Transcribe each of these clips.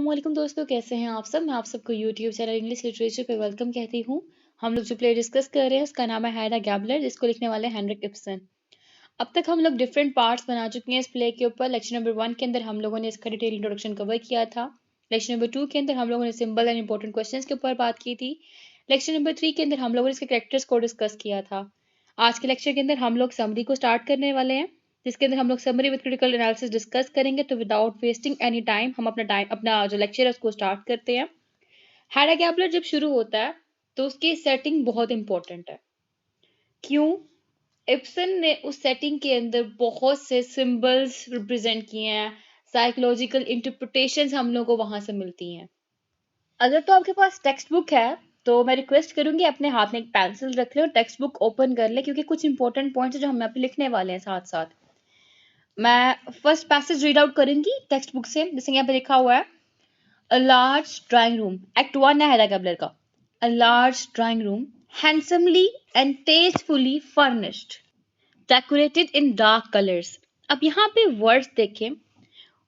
अस्सलामुअलैकुम दोस्तों, कैसे हैं आप सब। मैं आप सबको यूट्यूब चैनल इंग्लिश लिटरेचर पे वेलकम कहती हूँ। हम लोग जो प्ले डिस्कस कर रहे हैं उसका नाम है हैडा गैबलर, जिसको लिखने वाले हैं हेनरिक इब्सन। अब तक हम लोग डिफरेंट पार्ट्स बना चुके हैं इस प्ले के ऊपर। लेक्चर नंबर 1 के अंदर हम लोगों ने इसका डिटेल इंट्रोडक्शन कवर किया था। लेक्चर नंबर 2 के अंदर हम लोगों ने सिंबल एंड इंपॉर्टेंट क्वेश्चंस के ऊपर बात की थी। लेक्चर नंबर 3 के अंदर हम लोगों ने इसके कैरेक्टर्स को डिस्कस किया था। आज के लेक्चर के अंदर हम लोग समरी को स्टार्ट करने वाले हैं, जिसके अंदर हम लोग summary with critical analysis discuss करेंगे। तो विदाउट वेस्टिंग एनी टाइम हम अपना जो लेक्चर है उसको स्टार्ट करते हैं। हैडा गैबलर जब शुरू होता है तो उसकी सेटिंग बहुत इंपॉर्टेंट है। क्यों? इब्सन ने उस सेटिंग के अंदर बहुत से सिंबल्स रिप्रेजेंट किए हैं, साइकोलॉजिकल इंटरप्रिटेशंस हम लोगों को वहां से मिलती हैं। अगर तो आपके पास टेक्स्ट बुक है तो मैं रिक्वेस्ट करूंगी अपने हाथ में एक पेंसिल रख ले और टेक्स्ट बुक ओपन कर ले, क्योंकि कुछ इंपॉर्टेंट पॉइंट्स जो हम यहाँ पे लिखने वाले हैं साथ साथ। मैं फर्स्ट पैसेज रीड आउट करूंगी टेक्स्ट बुक से, जैसे यहाँ पे लिखा हुआ है a large drawing room. Act 1 है हैडा गैबलर का। A large drawing room handsomely and tastefully furnished, decorated in dark colours. अब यहाँ पे वर्ड्स देखें।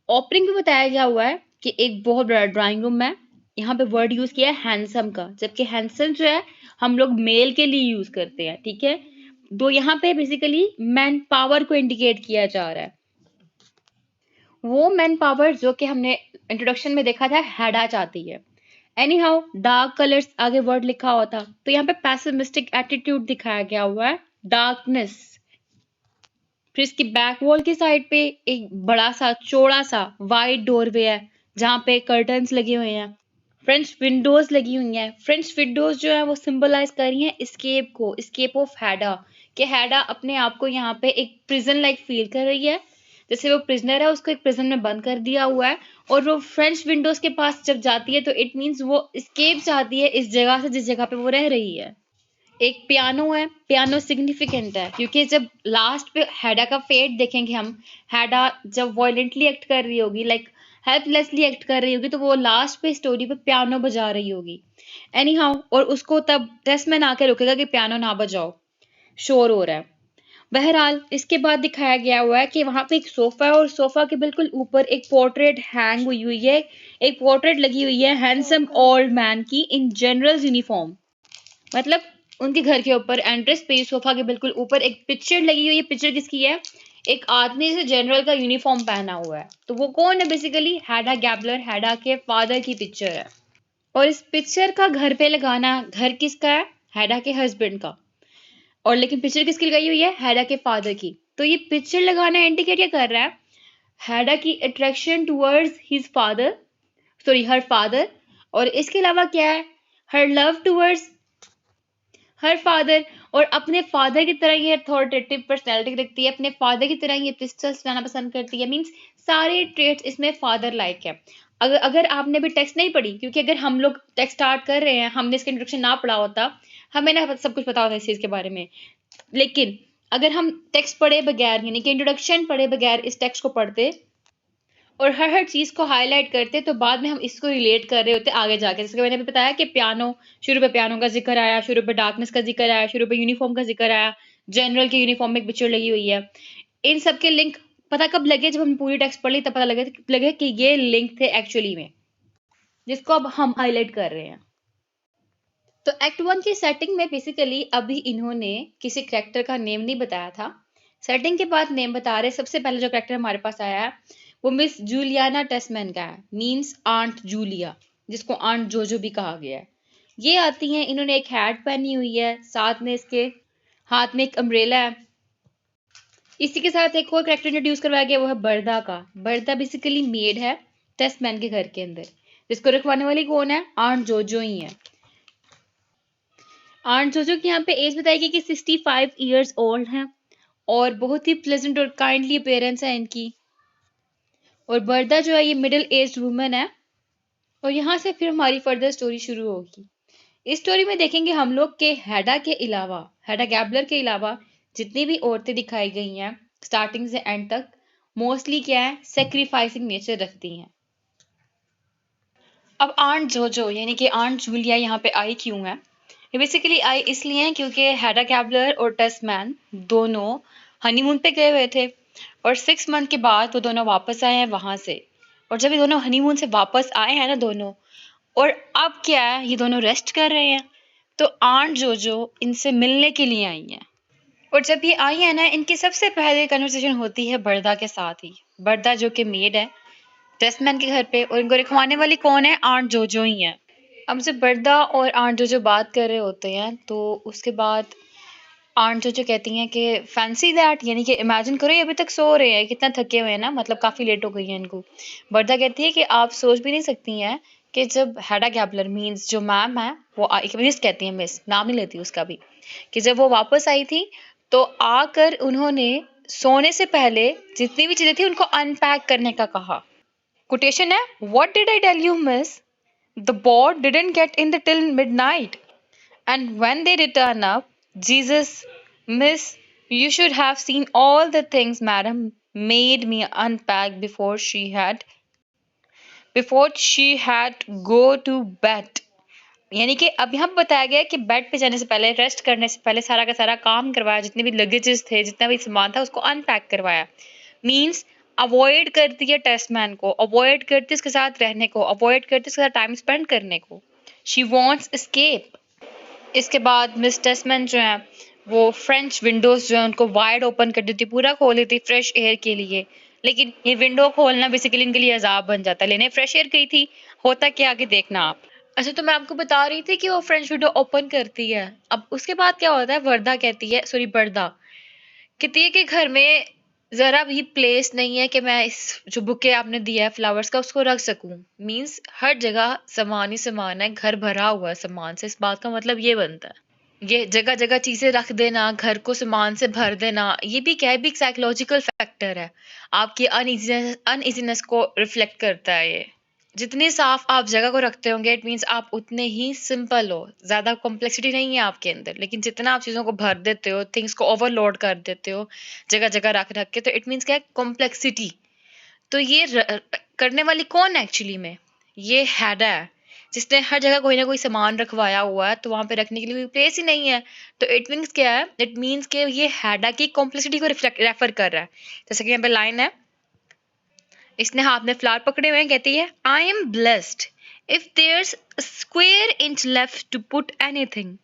ओपनिंग में बताया गया हुआ है कि एक बहुत बड़ा ड्राइंग रूम है। यहाँ पे वर्ड यूज किया है हैंडसम का, जबकि हैंडसम जो है हम लोग मेल के लिए यूज करते हैं, ठीक है। तो यहाँ पे बेसिकली मैन पावर को इंडिकेट किया जा रहा है। वो मैन पावर जो कि हमने इंट्रोडक्शन में देखा था हैडा चाहती है। एनी हाउ डार्क कलर्स आगे वर्ड लिखा हुआ था, तो यहाँ पे पैसिमिस्टिक एटीट्यूड दिखाया गया हुआ है, डार्कनेस। फिर इसकी बैक वॉल की साइड पे एक बड़ा सा चौड़ा सा वाइड डोरवे है जहाँ पे कर्टन्स लगे हुए हैं। फ्रेंच विंडोज लगी हुई हैं। फ्रेंच विंडोज जो है वो सिंबलाइज कर रही हैं एस्केप को, एस्केप ऑफ हैडा। कि हैडा अपने आप को यहाँ पे एक प्रिजन लाइक फील कर रही है, जैसे वो प्रिजनर है, उसको एक प्रिजन में बंद कर दिया हुआ है। और वो फ्रेंच विंडोज के पास जब जाती है तो इट मीन्स वो एस्केप चाहती है इस जगह से जिस जगह पे वो रह रही है। एक पियानो है। पियानो सिग्निफिकेंट है क्योंकि जब लास्ट पे हैडा का फेट देखेंगे हम, हैडा जब वायलेंटली एक्ट कर रही होगी, लाइक हेल्पलेसली एक्ट कर रही होगी, तो वो लास्ट पे स्टोरी पे पियानो बजा रही होगी। एनी हाउ, और उसको तब टेस्टमैन आके रोकेगा कि पियानो ना बजाओ, शोर हो रहा है। बहरहाल इसके बाद दिखाया गया हुआ है कि वहां पे एक सोफा है और सोफा के बिल्कुल ऊपर एक पोर्ट्रेट हैंग हुई है। एक पोर्ट्रेट लगी हुई है हैंडसम ओल्ड मैन की इन जनरल यूनिफॉर्म। मतलब उनके घर के ऊपर एंट्रेंस पे सोफा के बिल्कुल ऊपर एक पिक्चर लगी हुई है। पिक्चर किसकी है? एक आदमी से जनरल का यूनिफॉर्म पहना हुआ है। तो वो कौन है? बेसिकली हैडा गैबलर, हैडा के फादर की पिक्चर है। और इस पिक्चर का घर पे लगाना, घर किसका है? हैडा के हस्बैंड का। और लेकिन पिक्चर किसकी लगाई हुई है? हैडा के फादर की। तो ये पिक्चर लगाना इंडिकेट क्या कर रहा है? हैडा की attraction towards his father, sorry her father. और इसके अलावा क्या है? हर लव टुवर्ड्स हर फादर। और अपने फादर की तरह ये अथॉरिटेटिव पर्सनैलिटी रखती है, अपने फादर की तरह ये पिस्टल्स चलाना पसंद करती है। मीन्स सारे ट्रेट्स इसमें फादर लाइक है। अगर अगर आपने भी टेक्स्ट नहीं पढ़ी, क्योंकि अगर हम लोग टेक्स्ट स्टार्ट कर रहे हैं, हमने इसका इंट्रोडक्शन ना पढ़ा होता, हमें ना सब कुछ पता होता इस चीज़ के बारे में। लेकिन अगर हम टेक्स्ट पढ़े बगैर, यानी कि इंट्रोडक्शन पढ़े बगैर इस टेक्स्ट को पढ़ते और हर हर चीज को हाईलाइट करते, तो बाद में हम इसको रिलेट कर रहे होते आगे जाके। जैसे कि मैंने अभी बताया कि पियानो, शुरू पे पियानो का जिक्र आया, शुरू पे डार्कनेस का जिक्र आया, शुरू पे यूनिफॉर्म का जिक्र आया, जनरल के यूनिफॉर्म में एक पिक्चर लगी हुई है। इन सब के लिंक पता कब लगे? जब हम पूरी टेक्स्ट पढ़ ली तब पता लगे कि ये लिंक थे एक्चुअली में, जिसको अब हम हाईलाइट कर रहे हैं। तो एक्ट 1 की सेटिंग में बेसिकली अभी इन्होंने किसी कैरेक्टर का नेम नहीं बताया था। सेटिंग के बाद नेम बता रहे। सबसे पहले जो कैरेक्टर हमारे पास आया है वो मिस जूलियाना टेस्टमैन का है, मीन्स आंट जूलिया, जिसको आंट जोजो भी कहा गया है। ये आती हैं, इन्होंने एक हैट पहनी हुई है, साथ में इसके हाथ में एक अम्ब्रेला है। इसी के साथ एक और कैरेक्टर इंट्रोड्यूस करवाया गया, वो है बर्दा का। बर्दा बेसिकली मेड है टेस्टमैन के घर के अंदर, जिसको रखवाने वाली कौन है? आंट जोजो ही है। आंट जोजो की यहाँ पे एज बताई गई कि 65 ईयर्स ओल्ड है और बहुत ही प्लेजेंट और काइंडली अपेयरेंस है इनकी। और बर्दा जो है ये मिडिल एज वुमेन है। और यहाँ से फिर हमारी फर्दर स्टोरी शुरू होगी। इस स्टोरी में देखेंगे हम लोग के हैडा के अलावा, हैडा गैबलर के अलावा जितनी भी औरतें दिखाई गई हैं स्टार्टिंग से एंड तक, मोस्टली क्या है? सेक्रीफाइसिंग नेचर रखती हैं। अब आंट जोजो यानी कि आंट जूलिया यहाँ पे आई क्यों है? ये बेसिकली आई इसलिए है क्योंकि हैडा गैबलर और टेस्टमैन दोनों हनीमून पे गए हुए थे और 6 मंथ के बाद वो दोनों वापस आए हैं वहां से। और जब ये दोनों हनीमून से वापस आए हैं ना दोनों, और अब क्या है, ये दोनों रेस्ट कर रहे हैं, तो आंट जोजो इनसे मिलने के लिए आई हैं। और जब ये आई है ना, इनकी सबसे पहले कन्वर्सेशन होती है बरदा के साथ ही। बरदा जो कि मेड है टेस्टमैन के घर पे, और इनको रखवाने वाली कौन है, आंट जोजो ही है। अब जब बरदा और आंट जोजो बात कर रहे होते हैं, तो उसके बाद आंट जोजो कहती हैं कि फैंसी दैट, यानी कि इमेजिन करो ये अभी तक सो रहे हैं, कितना थके हुए हैं ना, मतलब काफ़ी लेट हो गई है इनको। बरदा कहती है कि आप सोच भी नहीं सकती हैं कि जब हैडा गैबलर मीन्स जो मैम है, वो एक मिस कहती है, मिस नाम नहीं लेती उसका भी, कि जब वो वापस आई थी तो आकर उन्होंने सोने से पहले जितनी भी चीज़ें थी उनको अनपैक करने का कहा। कोटेशन है, what did I tell you miss, the boat didn't get in the till midnight. And when they return up, Jesus, Miss, you should have seen all the things Madam made me unpack before she had go to bed. यानी कि अब यहाँ पे बताया गया है कि bed पे जाने से पहले, रेस्ट करने से पहले सारा का सारा काम करवाया, जितने भी लगेजेस थे, जितना भी सामान था उसको अनपैक करवाया। मीन्स अवॉइड करती है टेस्टमैन को, अवॉइड करती है उसके साथ रहने को, अवॉइड करती है उसके साथ टाइम स्पेंड करने को। She wants escape. इसके बाद मिस टेस्टमैन जो है वो फ्रेंच विंडोज जो है उनको वाइड ओपन कर देती, पूरा खोल देती फ्रेश एयर के लिए। लेकिन ये विंडो खोलना बेसिकली इनके लिए अजाब बन जाता है। लेने फ्रेश एयर गई थी, होता क्या आगे देखना आप। अच्छा, तो मैं आपको बता रही थी कि वो फ्रेंच विंडो ओपन करती है। अब उसके बाद क्या होता है, वर्दा कहती है, सॉरी बरदा कहती है कि घर में जरा भी प्लेस नहीं है कि मैं इस जो बुके आपने दिया है फ्लावर्स का उसको रख सकूं। मीन्स हर जगह सामान ही सामान है, घर भरा हुआ है सामान से। इस बात का मतलब ये बनता है, ये जगह जगह चीजें रख देना, घर को सामान से भर देना, ये भी क्या है, भी एक साइकोलॉजिकल फैक्टर है। आपकी अनइजीनेस को रिफ्लेक्ट करता है ये। जितनी साफ आप जगह को रखते होंगे, इट मीन्स आप उतने ही सिंपल हो, ज्यादा कॉम्प्लेक्सिटी नहीं है आपके अंदर। लेकिन जितना आप चीजों को भर देते हो, थिंग्स को ओवरलोड कर देते हो जगह जगह रख रख के, तो इट मीन्स क्या है, कॉम्प्लेक्सिटी। तो ये करने वाली कौन है एक्चुअली में, ये हैडा है, जिसने हर जगह कोई ना कोई सामान रखवाया हुआ है, तो वहां पे रखने के लिए भी प्लेस ही नहीं है। तो इट मीन्स क्या है, इट मीन्स कि ये हैडा की कॉम्प्लेक्सिटी को रिफ्लेक्ट रेफर कर रहा है। जैसे कि यहाँ पे लाइन है, इसने हाथ में फ्लावर पकड़े हुए हैं, कहती है, I am blessed if there's square inch left to put anything,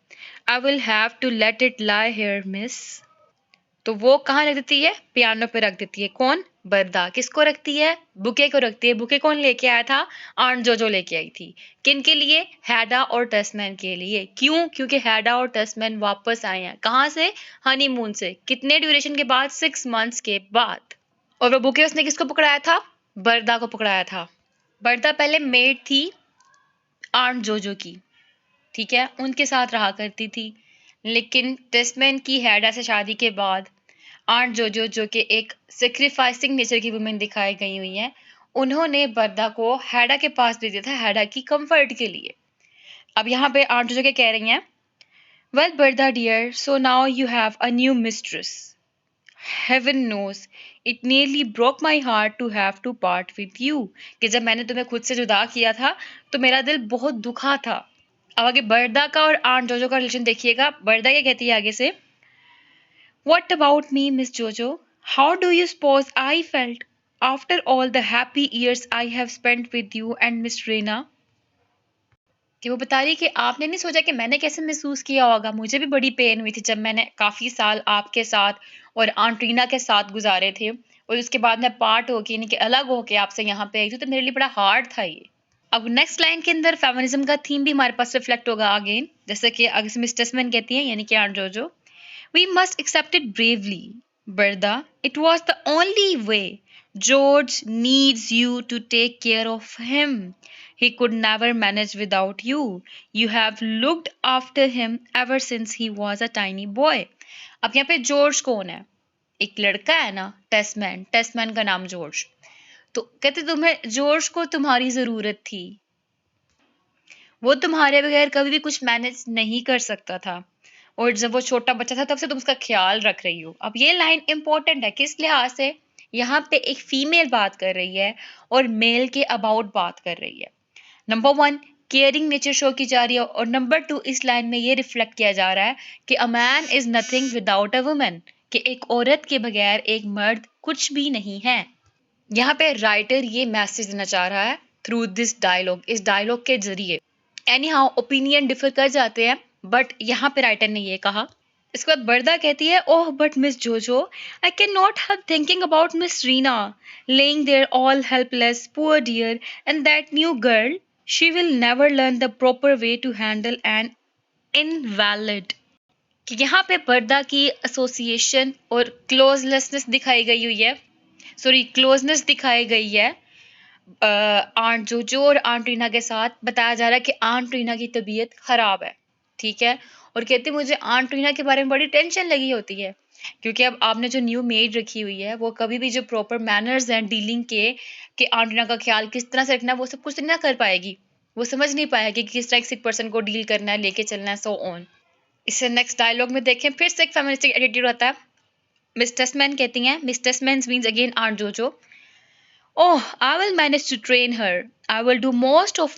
I will have to let it lie here miss. तो वो कहाँ रख देती है, पियानो पे रख देती है। कौन, बरदा। किसको रखती है, बुके को रखती है। बुके कौन लेके आया था, आंट जोजो लेके आई थी। किन के लिए, हैडा और टेस्टमैन के लिए। क्यों, क्योंकि हैडा और टेस्टमैन वापस आए हैं, कहाँ से, हनीमून से। कितने ड्यूरेशन के बाद, 6 months के बाद। और वो बुके उसने किसको पकड़ाया था, बरदा को पकड़ाया था। बरदा पहले मेड थी आंट जोजो की, ठीक है, उनके साथ रहा करती थी। लेकिन टेस्टमैन की हैडा से शादी के बाद आंट जोजो, जो कि एक सेक्रीफाइसिंग नेचर की वुमेन दिखाई गई हुई हैं, उन्होंने बरदा को हैडा के पास भेज दिया था, हैडा की कंफर्ट के लिए। अब यहाँ पे आंट जोजो क्या कह रही हैं, well Berta dear, so now you have a new mistress. Heaven knows, it nearly broke my heart to have to part with you. कि जब मैंने तुम्हें खुद से जुदा किया था तो मेरा दिल बहुत दुखा था। अब आगे बरदा का और आंट जोजो का रिलेशन देखिएगा। बरदा क्या कहती है आगे से, What about me, Miss Jojo? How do you suppose I felt after all the happy years I have spent with you and Miss Reina? कि वो बता रही कि आपने नहीं सोचा कि मैंने कैसे महसूस किया होगा। मुझे भी बड़ी पेन हुई थी जब मैंने काफ़ी साल आपके साथ और आंट रीना के साथ गुजारे थे, और उसके बाद मैं पार्ट होके, यानी कि अलग होके आपसे यहाँ पे आई थी, तो मेरे लिए बड़ा हार्ड था ये। अब नेक्स्ट लाइन के अंदर फेमिनिज्म का थीम भी हमारे पास रिफ्लेक्ट होगा अगेन। जैसे कि अगर मिस टेस्टमैन कहती हैं, यानी कि aunt Juju, we must accept it bravely Berta, it was the only way, George needs you to take care of him, he could never manage without you, you have looked after him ever since he was a tiny boy. अब यहाँ पे George कौन है, एक लड़का है ना, टेस्टमैन, टेस्टमैन का नाम जॉर्ज। तो कहते तुम्हें जॉर्ज को तुम्हारी जरूरत थी, वो तुम्हारे बगैर कभी भी कुछ मैनेज नहीं कर सकता था, और जब वो छोटा बच्चा था तब से तुम उसका ख्याल रख रही हो। अब ये लाइन इंपॉर्टेंट है, किस लिहाज से, यहाँ पे एक फीमेल बात कर रही है और मेल के अबाउट बात कर रही है। नंबर 1 केयरिंग नेचर शो की जा रही है, और नंबर 2 इस लाइन में ये रिफ्लेक्ट किया जा रहा है कि a man is nothing without a woman, कि एक औरत के बगैर एक मर्द कुछ भी नहीं है। यहाँ पे राइटर ये मैसेज देना चाह रहा है थ्रू दिस डायलॉग, इस डायलॉग के जरिए। एनी हाउ ओपिनियन डिफर कर जाते हैं, बट यहाँ पे राइटर ने ये कहा। इसके बाद बरदा कहती है, ओह बट मिस जोजो, आई can not help thinking about miss Reena laying there all helpless, poor dear, and that new girl, she will never learn the proper way to handle an invalid। कि यहाँ पे बरदा की एसोसिएशन और क्लोजनेसनेस दिखाई गई हुई है, सॉरी क्लोजनेस दिखाई गई है आंट जोजो और आंट रीना के साथ। बताया जा रहा है कि आंट रीना की तबीयत खराब है, ठीक है, और कहती मुझे आंट रीना के बारे में बड़ी टेंशन लगी होती है, क्योंकि अब आपने जो न्यू मेड रखी हुई है वो कभी भी जो प्रॉपर मैनर्स हैं डीलिंग के, कि आंट रीना का ख्याल किस तरह से रखना है वो सब कुछ नहीं कर पाएगी, वो समझ नहीं पाएगी कि किस तरह सिक पर्सन को डील करना है, लेके चलना है, सो ऑन। इससे नेक्स्ट डायलॉग में देखें, फिर से एक फेमिनिस्टिक एटीट्यूड आता है। मिस टेस्टमैन कहती हैं, मिस टेस्टमैन मीन्स अगेन आंट जोजो, oh, I will manage to train her. I will do most of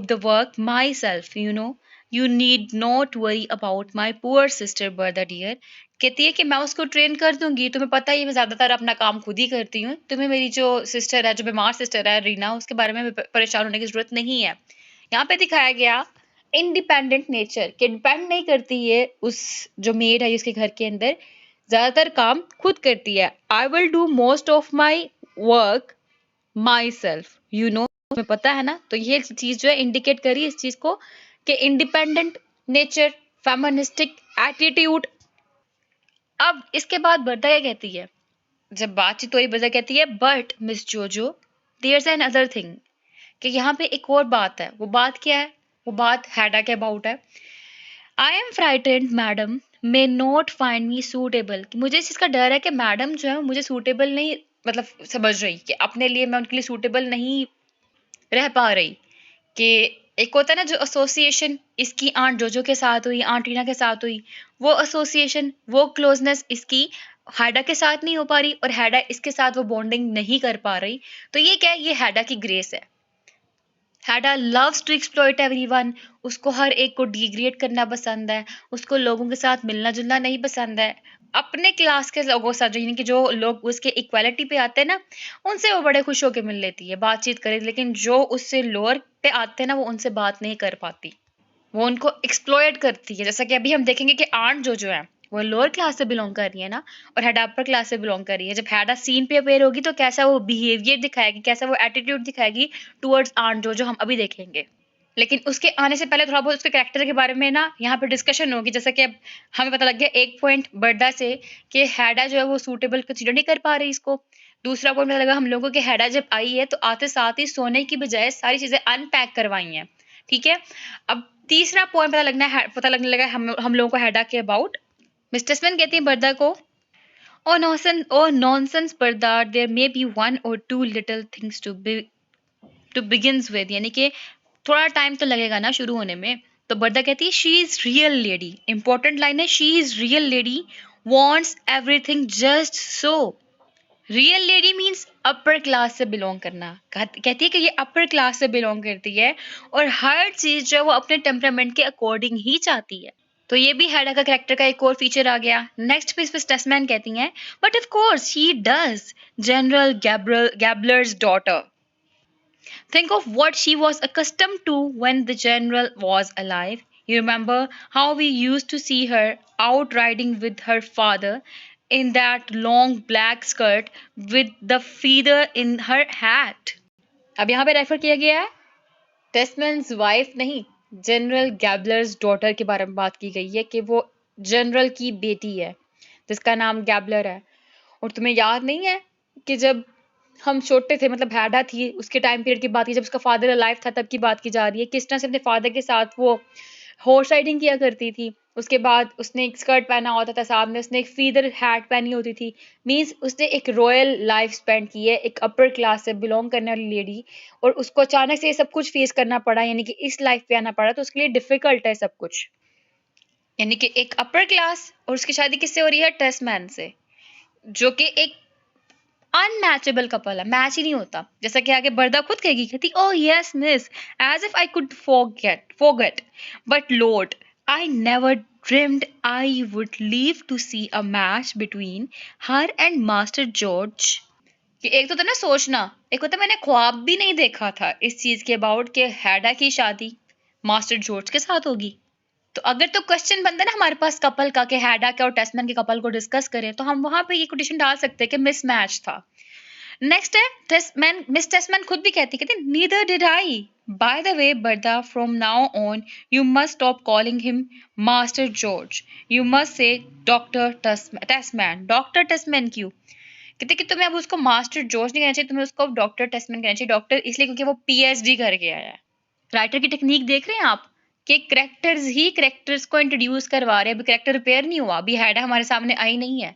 the work myself, you know. You need not worry about my poor sister, Bertha dear. कहती है कि मैं उसको train कर दूंगी, तुम्हें पता ही है मैं ज्यादातर अपना काम खुद ही करती हूँ, तुम्हें मेरी जो सिस्टर है, जो बीमार सिस्टर है रीना, उसके बारे में परेशान होने की जरूरत नहीं है। यहाँ पे दिखाया गया इंडिपेंडेंट नेचर, कि डिपेंड नहीं करती है उस जो मेड है उसके घर के अंदर, ज्यादातर काम खुद करती है। I will do most of my work my self, you know, तुम्हें पता है ना। तो ये चीज जो है इंडिकेट करी इस चीज को कि इंडिपेंडेंट नेचर, फेमिनिस्टिक एटीट्यूड। अब इसके बाद बरदा क्या कहती है, जब बातचीत हो रही बरदा कहती है, बट मिस जोजो देयर एन अदर थिंग, कि यहाँ पे एक और बात है। वो बात क्या है? वो बात हैडा के अबाउट है। I M frightened madam may not find me suitable, कि मुझे इस चीज का डर है कि मैडम जो है मुझे सूटेबल नहीं मतलब समझ रही, कि अपने लिए मैं उनके लिए सूटेबल नहीं रह पा रही। कि एक होता है ना जो एसोसिएशन इसकी आंट जोजो के साथ हुई, आंट टीना के साथ हुई, वो एसोसिएशन, वो क्लोजनेस इसकी हैडा के साथ नहीं हो पा रही, और हैडा इसके साथ वो बॉन्डिंग नहीं कर पा रही। तो ये क्या है? ये हैडा की ग्रेस है। हैडा लव्स टू एक्सप्लॉइट एवरीवन, उसको हर एक को डिग्रेड करना पसंद है, उसको लोगों के साथ मिलना जुलना नहीं पसंद है। अपने क्लास के लोगों के साथ, यानी कि जो लोग उसके इक्वालिटी पे आते हैं ना, उनसे वो बड़े खुश होकर मिल लेती है, बातचीत करे, लेकिन जो उससे लोअर पे आते हैं ना, वो उनसे बात नहीं कर पाती, वो उनको एक्सप्लॉइट करती है। जैसा कि अभी हम देखेंगे कि आंट जो है वो लोअर क्लास से बिलोंग कर रही है ना, और हैडा अपर क्लास से बिलोंग कर रही है। जब हैडा सीन पे अपेयर होगी तो कैसा वो बिहेवियर दिखाएगी, कैसा वो एटीट्यूड दिखाएगी टुवर्ड्स आंट जो हम अभी देखेंगे। लेकिन उसके आने से पहले थोड़ा बहुत उसके कैरेक्टर के बारे में ना यहाँ पे डिस्कशन होगी। जैसा कि अब हमें पता लग गया एक पॉइंट बर्दा से कि हैडा जो है वो सूटेबल कंसीडर नहीं कर पा रही इसको। दूसरा पॉइंट पता लगा हम लोगों के हैडा जब आई है तो आते साथ ही सोने की बजाय सारी चीजें अनपैक करवाई हैं, ठीक है। अब तीसरा पॉइंट पता लगने लगा हम लोगों को हैडा के अबाउट। मिस्टर स्मिथ कहती है बर्दा को, oh nonsense Berta, there may be one or two little things to begins with, यानी कि थोड़ा टाइम तो लगेगा ना शुरू होने में। तो बरदा कहती है she is real lady, important line है, she is real lady wants everything just so. Real lady means upper class से बिलोंग करना। कहती है कि ये अपर क्लास से बिलोंग करती है और हर चीज जो है वो अपने टेम्परामेंट के अकॉर्डिंग ही चाहती है। तो ये भी हैडा का कैरेक्टर का एक और फीचर आ गया। नेक्स्ट पे टेस्टमैन कहती हैं, but of course she does, General Gabler's daughter. Think of what she was accustomed to when the general was alive. You remember how we used to see her out riding with her father in that long black skirt with the feather in her hat. अब यहाँ पे refer किया गया है टेस्टमैन्स wife नहीं, general Gabler's daughter के बारे में बात की गई है, कि वो जनरल की बेटी है जिसका नाम गैबलर है। और तुम्हें याद नहीं है कि जब हम छोटे थे, मतलब हैडा थी, उसके टाइम पीरियड की बात की, जब उसका फादर अलाइव था तब की बात की जा रही है, किस तरह से अपने फादर के साथ वो हॉर्स राइडिंग किया करती थी। उसके बाद उसने एक स्कर्ट पहना होता था, सामने उसने एक फीदर हैट पहनी होती थी। मींस उसने एक रॉयल लाइफ स्पेंड की है, एक अपर क्लास से बिलोंग करने वाली लेडी, और उसको अचानक से ये सब कुछ फेस करना पड़ा, यानी कि इस लाइफ पे आना पड़ा, तो उसके लिए डिफिकल्ट है सब कुछ। यानी कि एक अपर क्लास, और उसकी शादी किससे हो रही है? टेस्टमैन से, जो कि एक अनमैचेबल कपल है, मैच ही नहीं होता। जैसा कि आगे बरदा खुद कहेगी, कहती oh yes miss, as if I could forget but lord I never dreamed I would live to see a match between her and master George. कि एक तो था ना सोचना, एक होता मैंने ख्वाब भी नहीं देखा था इस चीज के अबाउट कि हैडा की शादी मास्टर जॉर्ज के साथ होगी। तो अगर तो क्वेश्चन बनता है ना हमारे पास कपल का कि हैडा के और टेस्टमैन के कपल को डिस्कस करें, तो हम वहां पे ये कोटेशन डाल सकते हैं कि मिसमैच था। नेक्स्ट है टेस्टमैन, मिस टेस्टमैन खुद भी कहती neither did I, by the way Berta from now on you must stop calling him Master George, you must say Doctor Tesman. Doctor Tesman क्यों कहते कि तुम्हें अब उसको मास्टर जॉर्ज नहीं कहना चाहिए, तुम्हें उसको अब डॉक्टर टेस्टमैन कहना चाहिए। डॉक्टर इसलिए क्योंकि वो पीएचडी करके आया है। राइटर की टेक्निक देख रहे हैं आप कि करेक्टर्स ही करेक्टर्स को इंट्रोड्यूस करवा रहे हैं। अभी करेक्टर रिपेयर नहीं हुआ, अभी हैडा हमारे सामने आई नहीं है,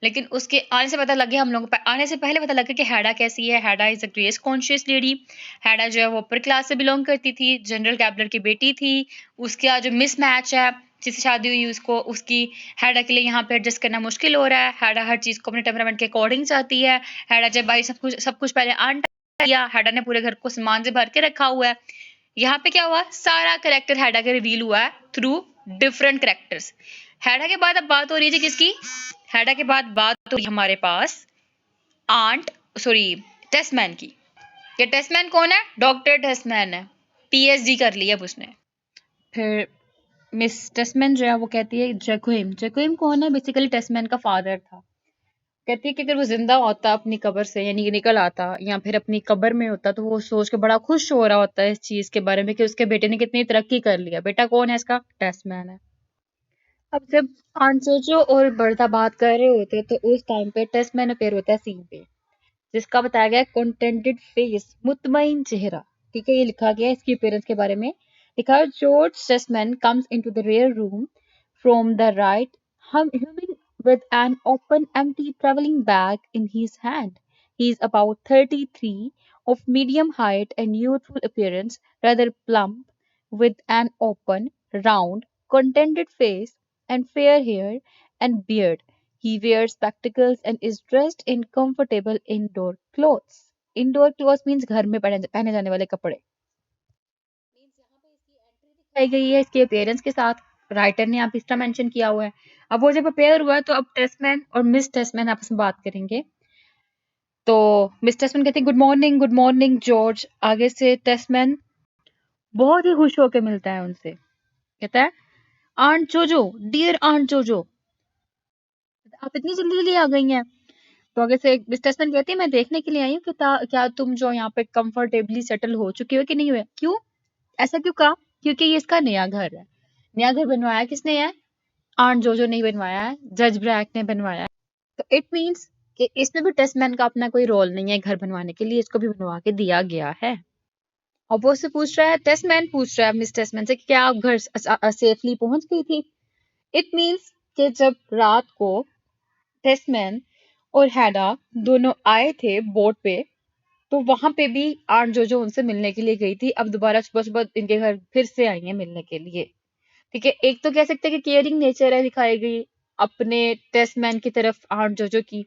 लेकिन उसके आने से पता लग गया, हम लोगों को आने से पहले पता लगा कि हैडा कैसी है। Hedda is a grace conscious lady. Hedda जो है वो अपर क्लास से बिलोंग करती थी, जनरल कैबलर की बेटी थी। उसका जो मिसमैच है जिससे शादी हुई उसको, उसकी हैडा के लिए यहाँ पे एडजस्ट करना मुश्किल हो रहा है। हैडा हर चीज को अपने टेम्परामेंट के अकॉर्डिंग चाहती है। हैडा जब आई सब कुछ पहले आंट किया, हैडा ने पूरे घर को सामान से भर के रखा हुआ है। यहाँ पे क्या हुआ, सारा करेक्टर हैडा का रिवील हुआ है थ्रू डिफरेंट करेक्टर्स। हैडा के बाद अब बात हो रही है किसकी, हैडा के बाद बात हो रही है हमारे पास आंट सॉरी टेस्टमैन की। ये टेस्टमैन कौन है, डॉक्टर टेस्टमैन है, पीएचडी कर ली अब उसने। फिर मिस टेस्टमैन जो है वो कहती है जैकोइम। जैकोइम कौन है, बेसिकली टेस्टमैन का फादर था। कहती है कि अगर वो जिंदा होता अपनी कब्र से, यानी निकल आता या फिर अपनी कब्र में होता, तो वो सोच के बड़ा खुश हो रहा होता है इस चीज के बारे में कि उसके बेटे ने कितनी तरक्की कर लिया। बेटा कौन है इसका, टेस्टमैन है। अब जब आंचोचो और बर्दा बात कर रहे होते हैं तो उस टाइम पे टेस्टमैन अपेयर होता है सीन पे, जिसका बताया गया कंटेंटेड फेस, मुतमईन चेहरा। ठीक है, ये लिखा गया है इसकी अपीयरेंस के बारे में। लिखा है George Tesman comes into the rear room from the right, humming with an open empty traveling bag in his hand. He is about 33, of medium height and youthful appearance, rather plump, with an open, round, contented face and fair hair and beard. He wears spectacles and is dressed in comfortable indoor clothes. Indoor clothes means घर में पहने जाने वाले कपड़े। Means यहाँ पे इसकी entry दिखाई गई है इसके अपीयरेंस के साथ। राइटर ने यहाँ पे इसका मेंशन किया हुआ है। अब वो जब अपेयर हुआ है तो अब टेस्टमैन और मिस टेस्टमैन आपस में बात करेंगे। तो मिस टेस्टमैन कहती है गुड मॉर्निंग जॉर्ज। आगे से टेस्टमैन बहुत ही खुश होकर मिलता है उनसे, कहता है आंट जोजो, डियर आंट जोजो, आप इतनी जल्दी जल्दी आ गई हैं। तो आगे से मिस टेस्टमैन कहती है मैं देखने के लिए आई हूँ कि क्या तुम जो यहाँ पे कंफर्टेबली सेटल हो चुके हो कि नहीं हुए। क्यों, ऐसा क्यों कहा, क्योंकि ये इसका नया घर है। नया घर बनवाया किसने है, आंट जोजो नहीं बनवाया है, जज ब्रैक ने बनवाया है। तो इट मीन्स कि इसमें भी टेस्टमैन का अपना कोई रोल नहीं है घर बनवाने के लिए, इसको भी बनवा के दिया गया है। और वो उससे पूछ रहा है, टेस्टमैन पूछ रहा है मिस टेस्टमैन से कि क्या आप घर सेफली पहुंच गई थी। इट मीन्स कि जब रात को टेस्टमैन और हैडा दोनों आए थे बोट पे, तो वहां पे भी आंट जोजो उनसे मिलने के लिए गई थी। अब दोबारा सुबह सुबह इनके घर फिर से आई है मिलने के लिए। ठीक है, एक तो कह सकते हैं कि केयरिंग नेचर है दिखाई गई अपने टेस्टमैन की तरफ आंट जोजो की,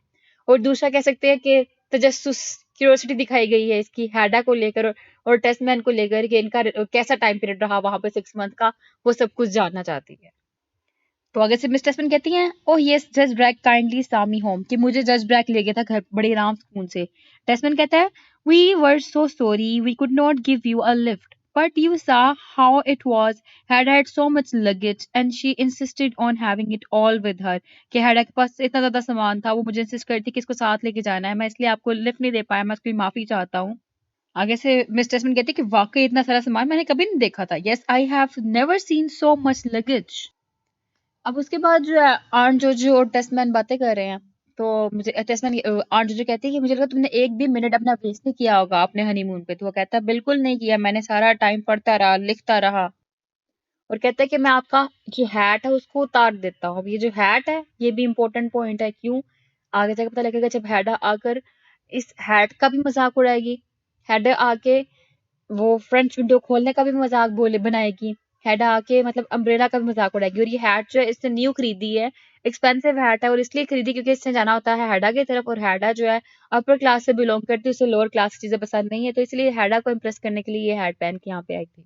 और दूसरा कह सकते हैं कि तजस्सुस क्यूरियोसिटी दिखाई गई है इसकी हैडा को लेकर और टेस्टमैन को लेकर कि इनका कैसा टाइम पीरियड रहा वहां पे 6 मंथ का, वो सब कुछ जानना चाहती है। तो आगे से मिस टेस्टमैन कहती हैं ओह यस जज ब्रैक काइंडली सा मी होम, कि मुझे जज ब्रैक ले गया था घर बड़े आराम सुकून से। टेस्टमैन कहता है we were so sorry we could not give you a lift but you saw how it was. Had had so much luggage and she insisted on having it all with her. कि हैडा के पास इतना ज्यादा सामान था, वो मुझे insist करती कि इसको साथ लेके जाना है, मैं इसलिए आपको लिफ्ट नहीं दे पाया, मैं उसकी माफी चाहता हूँ। आगे से मिस टेस्टमैन कहती कि वाकई इतना सारा सामान मैंने कभी नहीं देखा था। Yes I have never seen so much luggage. अब उसके बाद जो है आंट जोजो और टेस्टमैन बातें कर रहे हैं। तो मुझे टेस्टमैन आंट जोजो कहती है कि मुझे लगा तुमने एक भी मिनट अपना वेस्ट नहीं किया होगा अपने हनीमून पे। तो वो कहता है बिल्कुल नहीं किया, मैंने सारा टाइम पढ़ता रहा, लिखता रहा। और कहता है कि मैं आपका जो हैट है उसको उतार देता हूँ। अब ये जो हैट है ये भी इम्पोर्टेंट पॉइंट है। क्यों, आगे जाकर पता लगेगा जब हैडा आकर इस हैट का भी मजाक उड़ाएगी। हैडा आके वो फ्रेंच विंडो खोलने का भी मजाक बोले बनाएगी। हैडा आके मतलब अम्ब्रेला का भी मजाक उड़ाएगी। और ये हैट जो है इसने न्यू खरीदी है, एक्सपेंसिव हैट है, और इसलिए खरीदी क्योंकि इससे जाना होता है हैडा की तरफ, और हैडा जो है अपर क्लास से बिलोंग करती है, उसे लोअर क्लास की चीजें पसंद नहीं है, तो इसलिए हैडा को इम्प्रेस करने के लिए ये हैट पहन के यहाँ पे आई थी।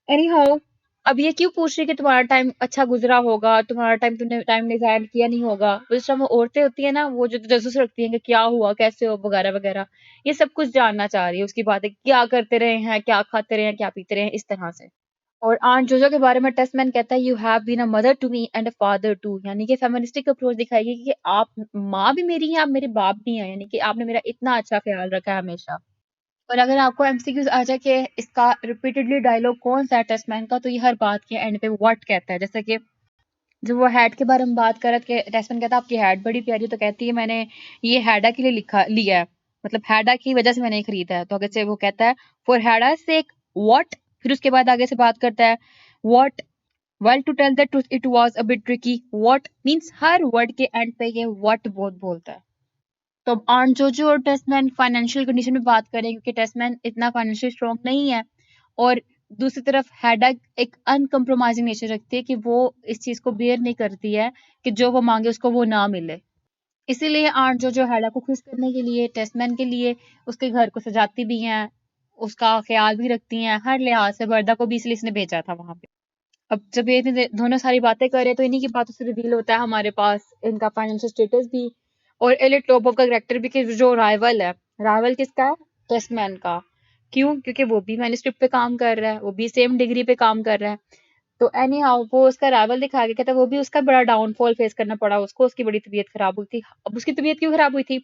एनी हाउ अब ये क्यों पूछ रही है कि तुम्हारा टाइम अच्छा गुजरा होगा, तुम्हारा टाइम तुमने टाइम ने जाया किया नहीं होगा। उस टाइम वो औरतें होती है ना, वो जो जासूस रखती हैं कि क्या हुआ, कैसे हो, वगैरह वगैरह, ये सब कुछ जानना चाह रही है उसकी बातें, क्या करते रहे हैं, क्या खाते रहे हैं, क्या पीते रहे हैं, इस तरह से। और आंट जोजो के बारे में टेस्टमैन कहता है, you have been a mother to me and a father to, यानी कि फेमिनिस्टिक अप्रोच दिखाएगी कि आप माँ भी मेरी हैं, आप मेरे बाप भी हैं, यानी कि आपने मेरा इतना अच्छा ख्याल रखा है हमेशा। और अगर आपको एमसीक्यूज आ जाए कि इसका रिपीटेडली डायलॉग कौन सा है टेस्टमैन का, तो ये हर बात के एंड पे व्हाट कहता है। जैसे कि जब वो हैड के बारे में बात कर रहा था, टेस्टमैन कहता है आपकी हैड बड़ी प्यारी, तो कहती है मैंने ये हैडा के लिए लिया है, मतलब हैडा की वजह से मैंने ये खरीदा है। तो आगे से वो कहता है फॉर हैडा सेक व्हाट, फिर उसके बाद आगे से बात करता है what, well to tell the truth it was a bit tricky, what means हर वर्ड के एंड पे ये व्हाट बहुत बोलता है। तो अब आंट जोजो और टेस्टमैन फाइनेंशियल कंडीशन में बात करें, क्योंकि टेस्टमैन इतना फाइनेंशियल स्ट्रॉन्ग नहीं है, और दूसरी तरफ हैडा एक अनकम्प्रोमाइजिंग नेचर रखती है कि वो इस चीज को बेयर नहीं करती है कि जो वो मांगे उसको वो ना मिले। इसीलिए आंट जोजो हैडा को खुश करने के लिए, टेस्टमैन के लिए उसके घर को सजाती भी हैं, उसका ख्याल भी रखती हैं हर लिहाज से। बरदा को भी इसलिए इसने भेजा था वहां पे। अब जब ये दोनों सारी बातें कर रहे हैं, तो इन्हीं की बातों से रिवील होता है हमारे पास इनका फाइनेंशियल स्टेटस भी, और एलिट लोबो का कैरेक्टर भी, कि जो राइवल है। राइवल किसका है? टेस्टमैन का। क्यों? क्योंकि वो भी मैन्युस्क्रिप्ट पे काम कर रहा है, वो भी सेम डिग्री पे काम कर रहा है। तो एनी हाउ वो उसका राइवल दिखा के कहता है वो भी उसका बड़ा डाउनफॉल फेस करना पड़ा उसको, उसकी बड़ी तबीयत खराब हुई थी। अब उसकी तबीयत क्यों खराब हुई थी?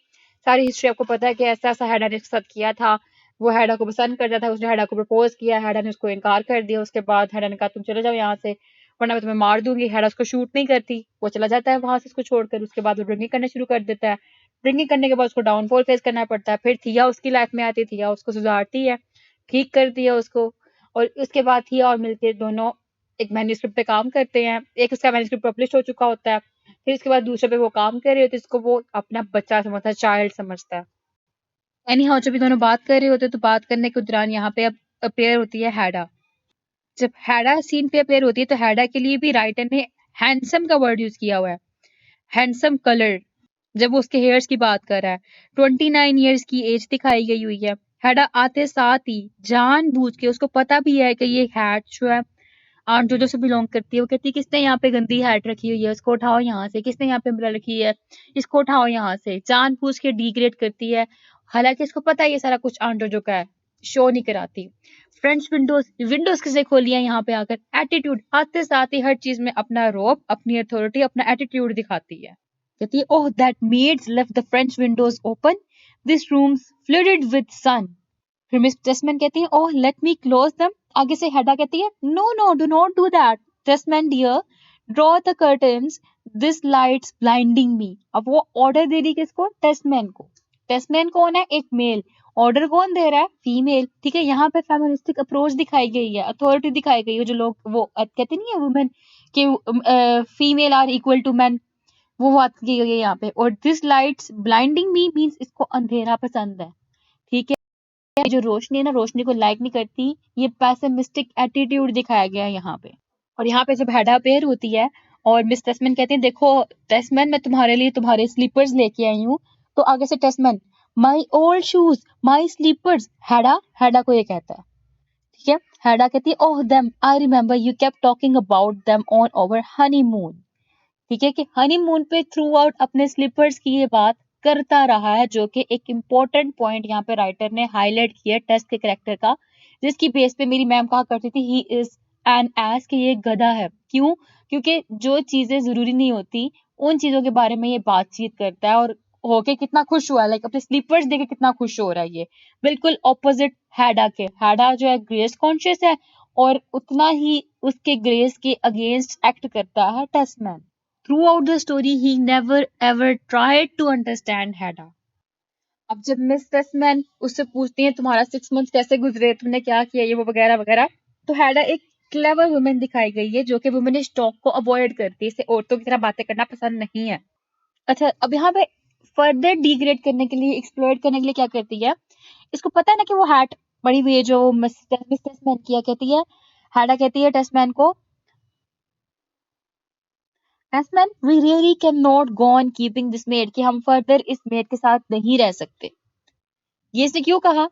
सारी हिस्ट्री आपको पता है कि ऐसा ऐसा हैडा ने उसके साथ किया था। वो हैडा को पसंद करता था, उसने हैडा को प्रपोज किया, हैडा ने उसको इनकार कर दिया। उसके बाद हैडा ने कहा तुम चले जाओ यहाँ से, वरना मैं तुम्हें मार दूंगी। हैडा उसको शूट नहीं करती, वो चला जाता है वहां से उसको छोड़कर। उसके बाद वो ड्रिंकिंग करना शुरू कर देता है। ड्रिंकिंग करने के बाद उसको डाउनफॉल फेस करना पड़ता है। फिर थिया उसकी लाइफ में आती, थिया उसको सुधारती है, ठीक करती है उसको। और उसके बाद थिया और मिलके दोनों एक मैन्युस्क्रिप्ट पे काम करते हैं। एक उसका मैन्युस्क्रिप्ट पब्लिश हो चुका होता है, फिर उसके बाद दूसरे पे वो काम कर रहे होते हैं, इसको वो अपना बच्चा समझता है, चाइल्ड समझता है। एनी हाउ जब ये दोनों बात कर रहे होते हैं, तो बात करने के दौरान यहाँ पे अब अपेयर होती है हैडा। जब हैडा सीन पे अपेयर होती है, तो हैडा के लिए भी राइटर ने हैंडसम का वर्ड यूज किया हुआ है, हैंडसम कलर। जब वो उसके हेयर्स की बात कर रहा है, 29 ईयर्स की एज दिखाई गई हुई है। हैडा आते साथ ही जानबूझ के, उसको पता भी है कि ये हैट जो है आंट जोजो से बिलोंग करती है, वो कहती है किसने यहाँ पे गंदी हैट रखी हुई है, इसको उठाओ यहाँ से। किसने यहाँ पे अम्ब्रेला रखी है, इसको उठाओ यहाँ से। जानबूझ के डिग्रेड करती है, हालांकि इसको पता है ये सारा कुछ आंट जोजो का है, शो नहीं कराती। फ्रेंच विंडोज, विंडोज किसने खोली है यहाँ पे आकर? एटीट्यूड, आते साथ ही हर चीज में अपना रोब, अपनी अथॉरिटी, अपना एटीट्यूड दिखाती है। कहती है oh that maid's left the French windows open, this room's flooded with sun. फिर मिस टेस्टमैन कहती है oh let me close them. आगे से हेडा कहती है no no do not do that Tesman dear, draw the curtains, this lights blinding me. अब वो order दे रही किसको? टेस्टमैन को। टेस्टमैन कौन है? एक मेल। ऑर्डर कौन दे रहा है? फीमेल। ठीक है, यहाँ पे फेमिनिस्टिक अप्रोच दिखाई गई है, अथॉरिटी दिखाई गई है। जो लोग वो कहते नहीं है वुमेन कि female are equal to man, वो बात की गई है यहाँ पे। और this lights blinding me means इसको अंधेरा पसंद है। ठीक है, जो रोशनी है ना, रोशनी को लाइक नहीं करती, ये पैसिमिस्टिक एटीट्यूड दिखाया गया है यहाँ पे। और यहाँ पे जब हेडा पेयर होती है और मिस टेस्टमैन कहती है देखो टेस्टमैन मैं तुम्हारे लिए तुम्हारे स्लीपर्स लेके आई हूँ, तो आगे से Tesman my old shoes my slippers, Hedda Hedda को ये कहता है। ठीक है, हेडा कहती है oh them I remember you kept talking about them on our honeymoon. ठीक है, कि हनीमून पे थ्रू आउट अपने स्लीपर्स की ये बात करता रहा है, जो कि एक इम्पोर्टेंट पॉइंट यहाँ पे राइटर ने हाईलाइट किया टेस्ट के करेक्टर का, जिसकी बेस पे मेरी मैम कहा करती थी ही इज एन एस, कि ये गधा है। क्यों? क्योंकि जो चीजें जरूरी नहीं होती उन चीजों के बारे में ये बातचीत करता है, और होके कितना खुश हुआ है, लाइक अपने स्लीपर्स देके कितना खुश हो रहा है ये। बिल्कुल ऑपोजिट हैडा के। हैडा जो है ग्रेस कॉन्शियस है, और उतना ही उसके ग्रेस के अगेंस्ट एक्ट करता है टेस्टमैन। Throughout the story, he never ever tried to understand Hedda. अब जब मिस टेस्टमैन उससे पूछती है तुम्हारा 6 मंथ कैसे गुजरे, तुमने क्या किया, ये वो वगैरह वगैरह, तो हैडा एक क्लेवर वुमेन दिखाई गई है, जो कि वुमेनिश टॉक को अवॉइड करती है, इसे औरतों की तरह बातें करना पसंद नहीं है। अच्छा, अब यहाँ पे फर्दर डिग्रेड करने के लिए, एक्सप्लॉइट करने के लिए क्या करती है, इसको पता है ना कि वो हैट पड़ी हुई है जो मिस टेस्टमैन किया कहती है। हैडा कहती है टेस्टमैन को Tesman we really can not go on keeping this maid, कि हम फर्दर इस मेड के साथ नहीं रह सकते। ये इसने क्यों कहा?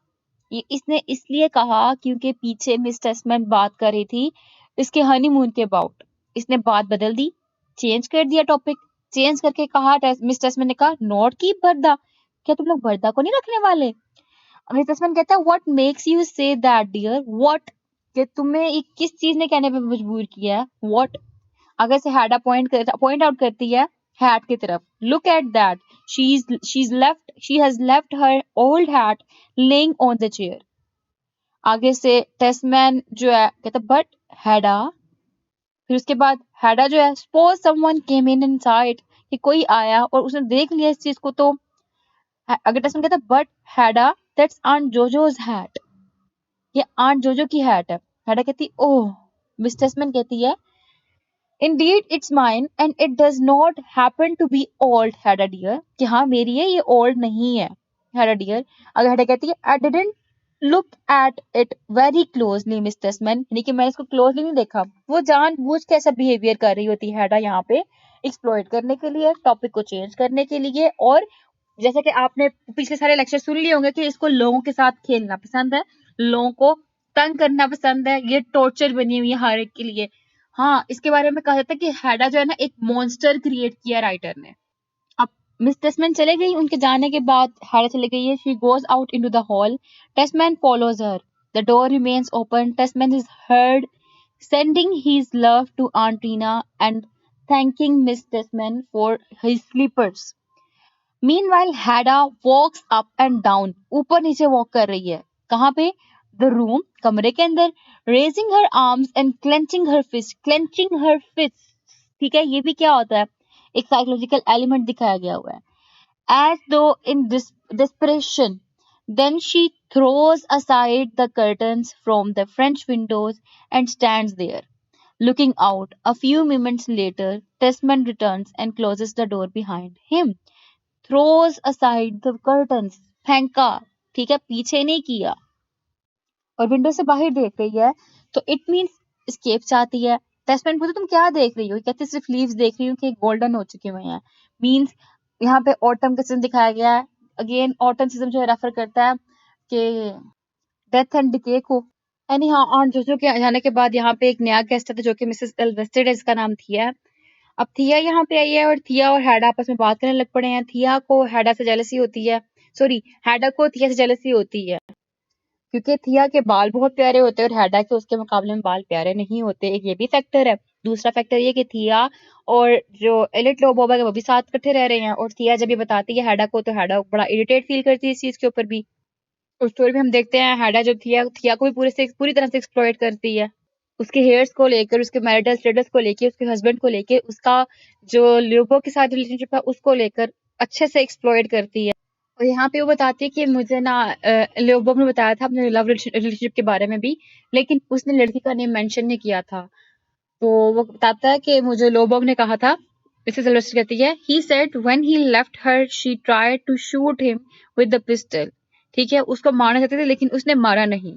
ये इसने इसलिए कहा क्योंकि पीछे मिस टेस्टमैन बात कर रही थी इसके हनीमून के अबाउट। इसने बात बदल दी, चेंज कर दिया टॉपिक, चेंज करके कहा, मिस टेस्टमैन ने कहा नॉट कीप बर्दा, क्या तुम लोग बर्दा को नहीं रखने वाले? मिस टेस्टमैन कहता है what makes you say that dear, what, कि तुम्हें ये किस चीज ने कहने पे मजबूर किया है, व्हाट। अगर से हैडा पॉइंट आउट करती है हैट की तरफ, look at that, she has left her old hat laying on the chair. आगे से टेस्टमैन जो है कहता बट हैडा, फिर उसके बाद हैडा जो है suppose someone came in inside, कि कोई आया और उसने देख लिया इस चीज को, तो अगर टेस्टमैन कहता but Hedda that's Aunt Jojo's hat, ये आंट जोजो की हैट है। हैडा कहती ओह, मिस टेस्टमैन कहती है Indeed, it's mine and it does not happen to be old, Hedda dear. कि हाँ मेरी है, ये old नहीं है, Hedda dear. अगर Hedda कहती है I didn't look at it very closely, Miss Testman, यानी कि मैंने इसको closely नहीं देखा, वो जानबूझ के ऐसा behavior कर रही होती है Hedda यहाँ पे, exploit करने के लिए, टॉपिक को चेंज करने के लिए। और जैसे कि आपने पिछले सारे लेक्चर सुन लिए होंगे कि इसको लोगों के साथ खेलना पसंद है, लोगों को तंग करना पसंद है, ये टॉर्चर बनी हुई है हर एक के लिए। हाँ, इसके बारे में कहा जाता है कि हैडा जो है ना एक मॉन्स्टर क्रिएट किया राइटर ने। अब मिस टेस्टमैन चले गई, उनके जाने के बाद हैडा चले गई है, she goes out into the hall, Tesman follows her, the door remains open, Tesman is heard sending his love to Aunt Tina and thanking Miss Testman for his slippers. Meanwhile, Hada walks up and down, ऊपर नीचे walk कर रही है, कहाँ पे? The room, कमरे के अंदर, raising her arms and clenching her fists, ठीक है, ये भी क्या होता है, एक साइकोलॉजिकल एलिमेंट दिखाया गया हुआ है, as though in desperation. Then she throws aside the curtains from the French windows and stands there, looking out. A few moments later, Tesman returns and closes the door behind him. Throws aside the curtains, फेंका, ठीक है, पीछे नहीं किया, और window से बाहर देख रही है, तो इट मीन्स एस्केप चाहती है। टेस्टमैन पूछते तुम क्या देख रही हो, कहती सिर्फ लीव्स देख रही हूँ कि गोल्डन हो चुके हुए हैं, मीन्स यहाँ पे ऑटम का सीजन दिखाया गया है। अगेन ऑटम सीजन जो है रेफर करता है कि डेथ एंड डिके को। एनी हाँ, ऑन जोजो के जाने के बाद यहाँ पे एक नया गेस्ट था जो कि मिसेस एल्वेस्टेड है, इसका नाम थिया है। अब थिया यहाँ पे आई है और थिया और हैडा आपस में बात करने लग पड़े हैं। थिया को हैडा से जेलसी होती है, सॉरी हैडा को थिया से जेलसी होती है, क्योंकि थिया के बाल बहुत प्यारे होते हैं और हैडा के उसके मुकाबले में बाल प्यारे नहीं होते, एक ये भी फैक्टर है। दूसरा फैक्टर ये कि थिया और जो एलिट लोबोब है वो भी साथ इकट्ठे रह रहे हैं, और थिया जब ये बताती है हैडा को, तो हैडा बड़ा इरिटेट फील करती है इस चीज के ऊपर भी। उस स्टोरी में हम देखते हैं हैडा जो थिया को भी पूरी तरह से एक्सप्लॉइट करती है, उसके हेयर्स को लेकर, उसके मैरिटल स्टेटस को लेकर, उसके हस्बैंड को लेकर, उसका जो लोबो के साथ रिलेशनशिप है उसको लेकर अच्छे से एक्सप्लॉइट करती है। और यहाँ पे वो बताती है कि मुझे ना लोबो ने बताया था अपने लव रिलेशनशिप के बारे में भी, लेकिन उसने लड़की का नेम मेंशन नहीं किया था। तो वो बताता है कि मुझे लोबो ने कहा था, मिसेस एल्वेस्टर कहती है, he said when he left her she tried to shoot him with the pistol, ठीक है, उसको मारना चाहते थे लेकिन उसने मारा नहीं।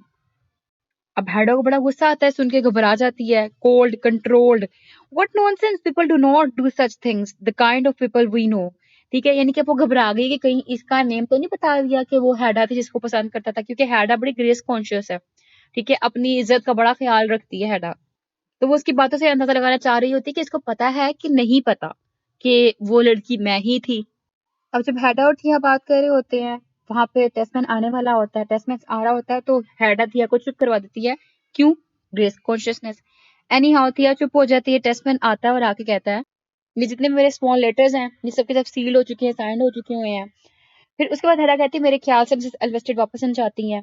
अब हैडो को बड़ा गुस्सा आता है, सुन के घबरा जाती है, cold controlled, what nonsense, people do not do such things, the kind of people we know, ठीक है, यानी कि वो घबरा गई कि कहीं इसका नेम तो नहीं बता दिया कि वो हैडा थी जिसको पसंद करता था, क्योंकि हैडा बड़ी ग्रेस कॉन्शियस है, ठीक है, अपनी इज्जत का बड़ा ख्याल रखती है हैडा। तो वो उसकी बातों से अंदाजा लगाना चाह रही होती है कि इसको पता है कि नहीं पता कि वो लड़की मैं ही थी। अब जब हैडा और थिया बात कर रहे होते हैं, वहां पे टेस्टमैन आने वाला होता है, टेस्टमैन आ रहा होता है, तो हैडा थिया को चुप करवा देती है, क्यों? Grace consciousness. एनी हाउ थिया चुप हो जाती है, टेस्टमैन आता है और आके कहता है ये जितने मेरे स्मॉल लेटर्स हैं ये सबके सब सील हो चुके हैं, साइन हो चुके हुए हैं। फिर उसके बाद हैडा कहती है मेरे ख्याल से मिसेस एल्वेस्टेड वापस आना चाहती हैं,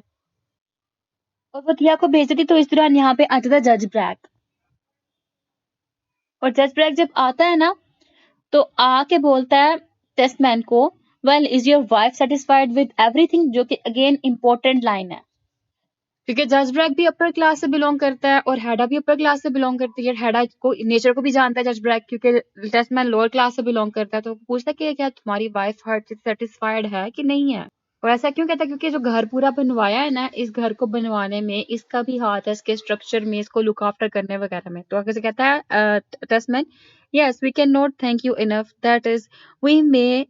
और वो थिया को भेज देती। तो इस दौरान यहाँ पे आता था जज ब्रैक, और जज ब्रैक जब आता है ना तो आके बोलता है टेस्टमैन को, well is your wife satisfied with everything, जो कि अगेन इंपॉर्टेंट लाइन है, क्योंकि जज ब्रैक भी अपर क्लास से बिलोंग करता है और हैडा भी अपर क्लास से बिलोंग करती है। हैडा को नेचर को भी जानता है जज ब्रैक, क्योंकि टेस्टमैन लोअर क्लास से बिलोंग करता है, तो पूछता है कि क्या तुम्हारी वाइफ हार्ट सेटिस्फाइड है कि नहीं है। और ऐसा क्यों कहता है? क्योंकि जो घर पूरा बनवाया है ना, इस घर को बनवाने में इसका भी हाथ है, इसके स्ट्रक्चर में, इसको लुक आफ्टर करने वगैरह में। तो आगे से कहता है टेस्टमैन, yes we cannot thank you enough, that is we may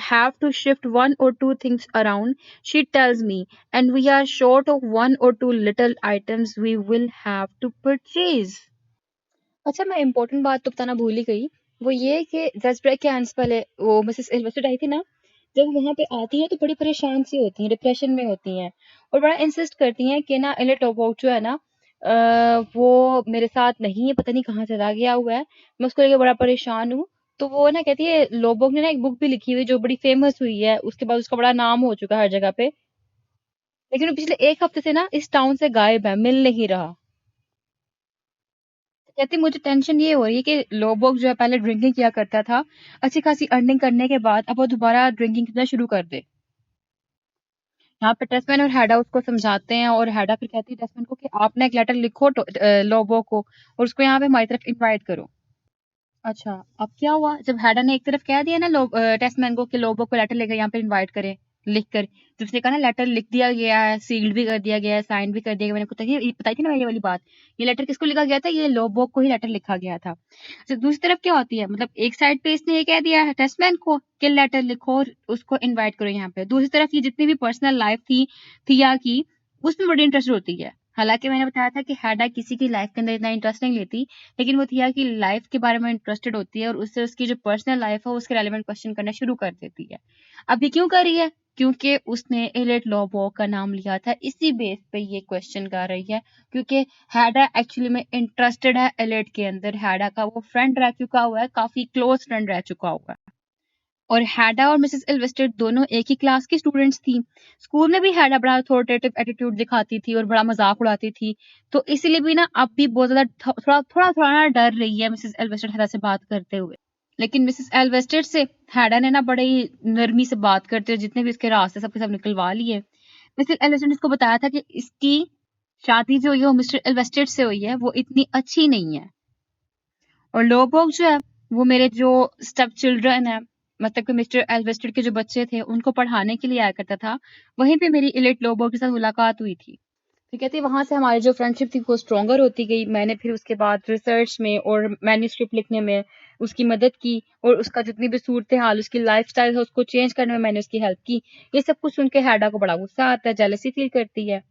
have to shift one or two things around, she tells me, and we are short of one or two little items we will have to purchase. अच्छा, मैं important बात तो बताना भूल ही गई। वो ये कि जस्ट ब्रेक के आने से पहले वो मिसेस इल्वेस्टेड आई थी ना, जब वहां पे आती है तो बड़ी परेशान सी होती हैं, डिप्रेशन में होती हैं, और बड़ा इंसिस्ट करती हैं कि ना एलिट ओबोक जो है ना, वो मेरे साथ नहीं है, पता नहीं कहाँ चला गया हुआ है, मैं उसको लेके बड़ा परेशान हूँ। तो वो ना कहती है, लोबोक ने ना एक बुक भी लिखी हुई जो बड़ी फेमस हुई है, उसके बाद उसका बड़ा नाम हो चुका है हर जगह पे, लेकिन वो पिछले एक हफ्ते से ना इस टाउन से गायब है, मिल नहीं रहा। कहती मुझे टेंशन ये हो रही है कि लोबोक जो है पहले ड्रिंकिंग किया करता था, अच्छी खासी अर्निंग करने के बाद अब वो दोबारा ड्रिंकिंग करना शुरू कर दे। यहाँ पे टेस्मैन और हैडा उसको समझाते हैं, और हैडा फिर कहती है टेस्मैन को कि आप ना एक लेटर लिखो लोबो को, और उसको यहाँ पे हमारी तरफ इनवाइट करो। अच्छा, अब क्या हुआ जब हैडा ने एक तरफ कह दिया ना टेस्टमैन को कि लोगों को लेटर लेकर यहाँ पे इनवाइट करे, लिख कर, जब उसने कहा ना लेटर लिख दिया गया है, सील्ड भी कर दिया गया है, साइन भी कर दिया गया, मैंने आपको बताई थी ना ये वाली बात, ये लेटर किसको लिखा गया था? ये लोबो को ही लेटर लिखा गया था। तो दूसरी तरफ क्या होती है, मतलब एक साइड पे इसने ये कह दिया है टेस्टमैन को कि लेटर लिखो और उसको इन्वाइट करो यहाँ पे, दूसरी तरफ ये जितनी भी पर्सनल लाइफ थी थिया की, उसमें बड़ी इंटरेस्ट होती है। हालांकि मैंने बताया था कि हैडा किसी की लाइफ के अंदर इतना इंटरेस्ट नहीं लेती, लेकिन वो थिया की लाइफ के बारे में इंटरेस्टेड होती है और उससे उसकी जो पर्सनल लाइफ है उसके रेलेवेंट क्वेश्चन करना शुरू कर देती है। अब ये क्यों कर रही है? क्योंकि उसने एलिट लोबो का नाम लिया था, इसी बेस पे ये क्वेश्चन कर रही है, क्योंकि हैडा एक्चुअली में इंटरेस्टेड है एलिट के अंदर। हैडा का वो फ्रेंड रह चुका हुआ है, काफी क्लोज फ्रेंड रह चुका हुआ है। और हैडा और मिसेस इल्वेस्टेड दोनों एक ही क्लास की स्टूडेंट्स थी। स्कूल में भी हैडा बड़ा अथॉरिटेटिव एटीट्यूड दिखाती थी और बड़ा मजाक उड़ाती थी, तो इसीलिए भी ना अब भी बहुत ज्यादा थोड़ा ना डर रही है मिसेस इल्वेस्टेड हैडा से बात करते हुए। लेकिन मिसेस इल्वेस्टेड से हैडा ने ना बड़े ही नरमी से बात करते हुए जितने भी इसके रास्ते सबके सब निकलवा लिए। मिसेस इल्वेस्टेड ने इसको बताया था कि इसकी शादी जो हुई है वो मिस्टर इल्वेस्टेड से हुई है, वो इतनी अच्छी नहीं है, और लोबोक जो है वो मेरे जो स्टेप चिल्ड्रन है, मतलब कि मिस्टर एल्वेस्टेड के जो बच्चे थे उनको पढ़ाने के लिए आया करता था, वहीं पे मेरी इलिट लोबोक के साथ मुलाकात हुई थी। तो कहती है वहां से हमारी जो फ्रेंडशिप थी वो स्ट्रॉन्गर होती गई। मैंने फिर उसके बाद रिसर्च में और मैन्यूस्क्रिप्ट लिखने में उसकी मदद की, और उसका जितनी भी सूरत हाल, उसकी लाइफ स्टाइल है उसको चेंज करने में मैंने उसकी हेल्प की। ये सब कुछ सुन के हैडा को बड़ा गुस्सा आता है, जेलसी फील करती है।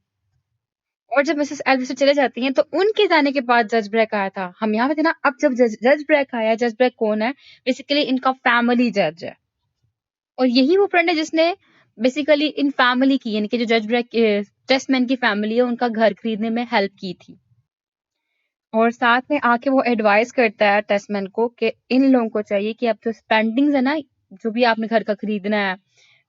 और जब मिसेस एल्विस चले जाती हैं तो उनके जाने के बाद जज ब्रेक आया था। हम यहाँ पे थे ना, अब जब जज ब्रेक आया, जज ब्रेक कौन है? बेसिकली इनका फैमिली जज है, और यही वो फ्रेंड है जिसने बेसिकली इन फैमिली की, यानी कि जो जज ब्रेक टेस्टमैन की फैमिली है, उनका घर खरीदने में हेल्प की थी। और साथ में आके वो एडवाइस करता है टेस्टमैन को कि इन लोगों को चाहिए कि अब जो स्पेंडिंग्स है ना, जो भी आपने घर का खरीदना है,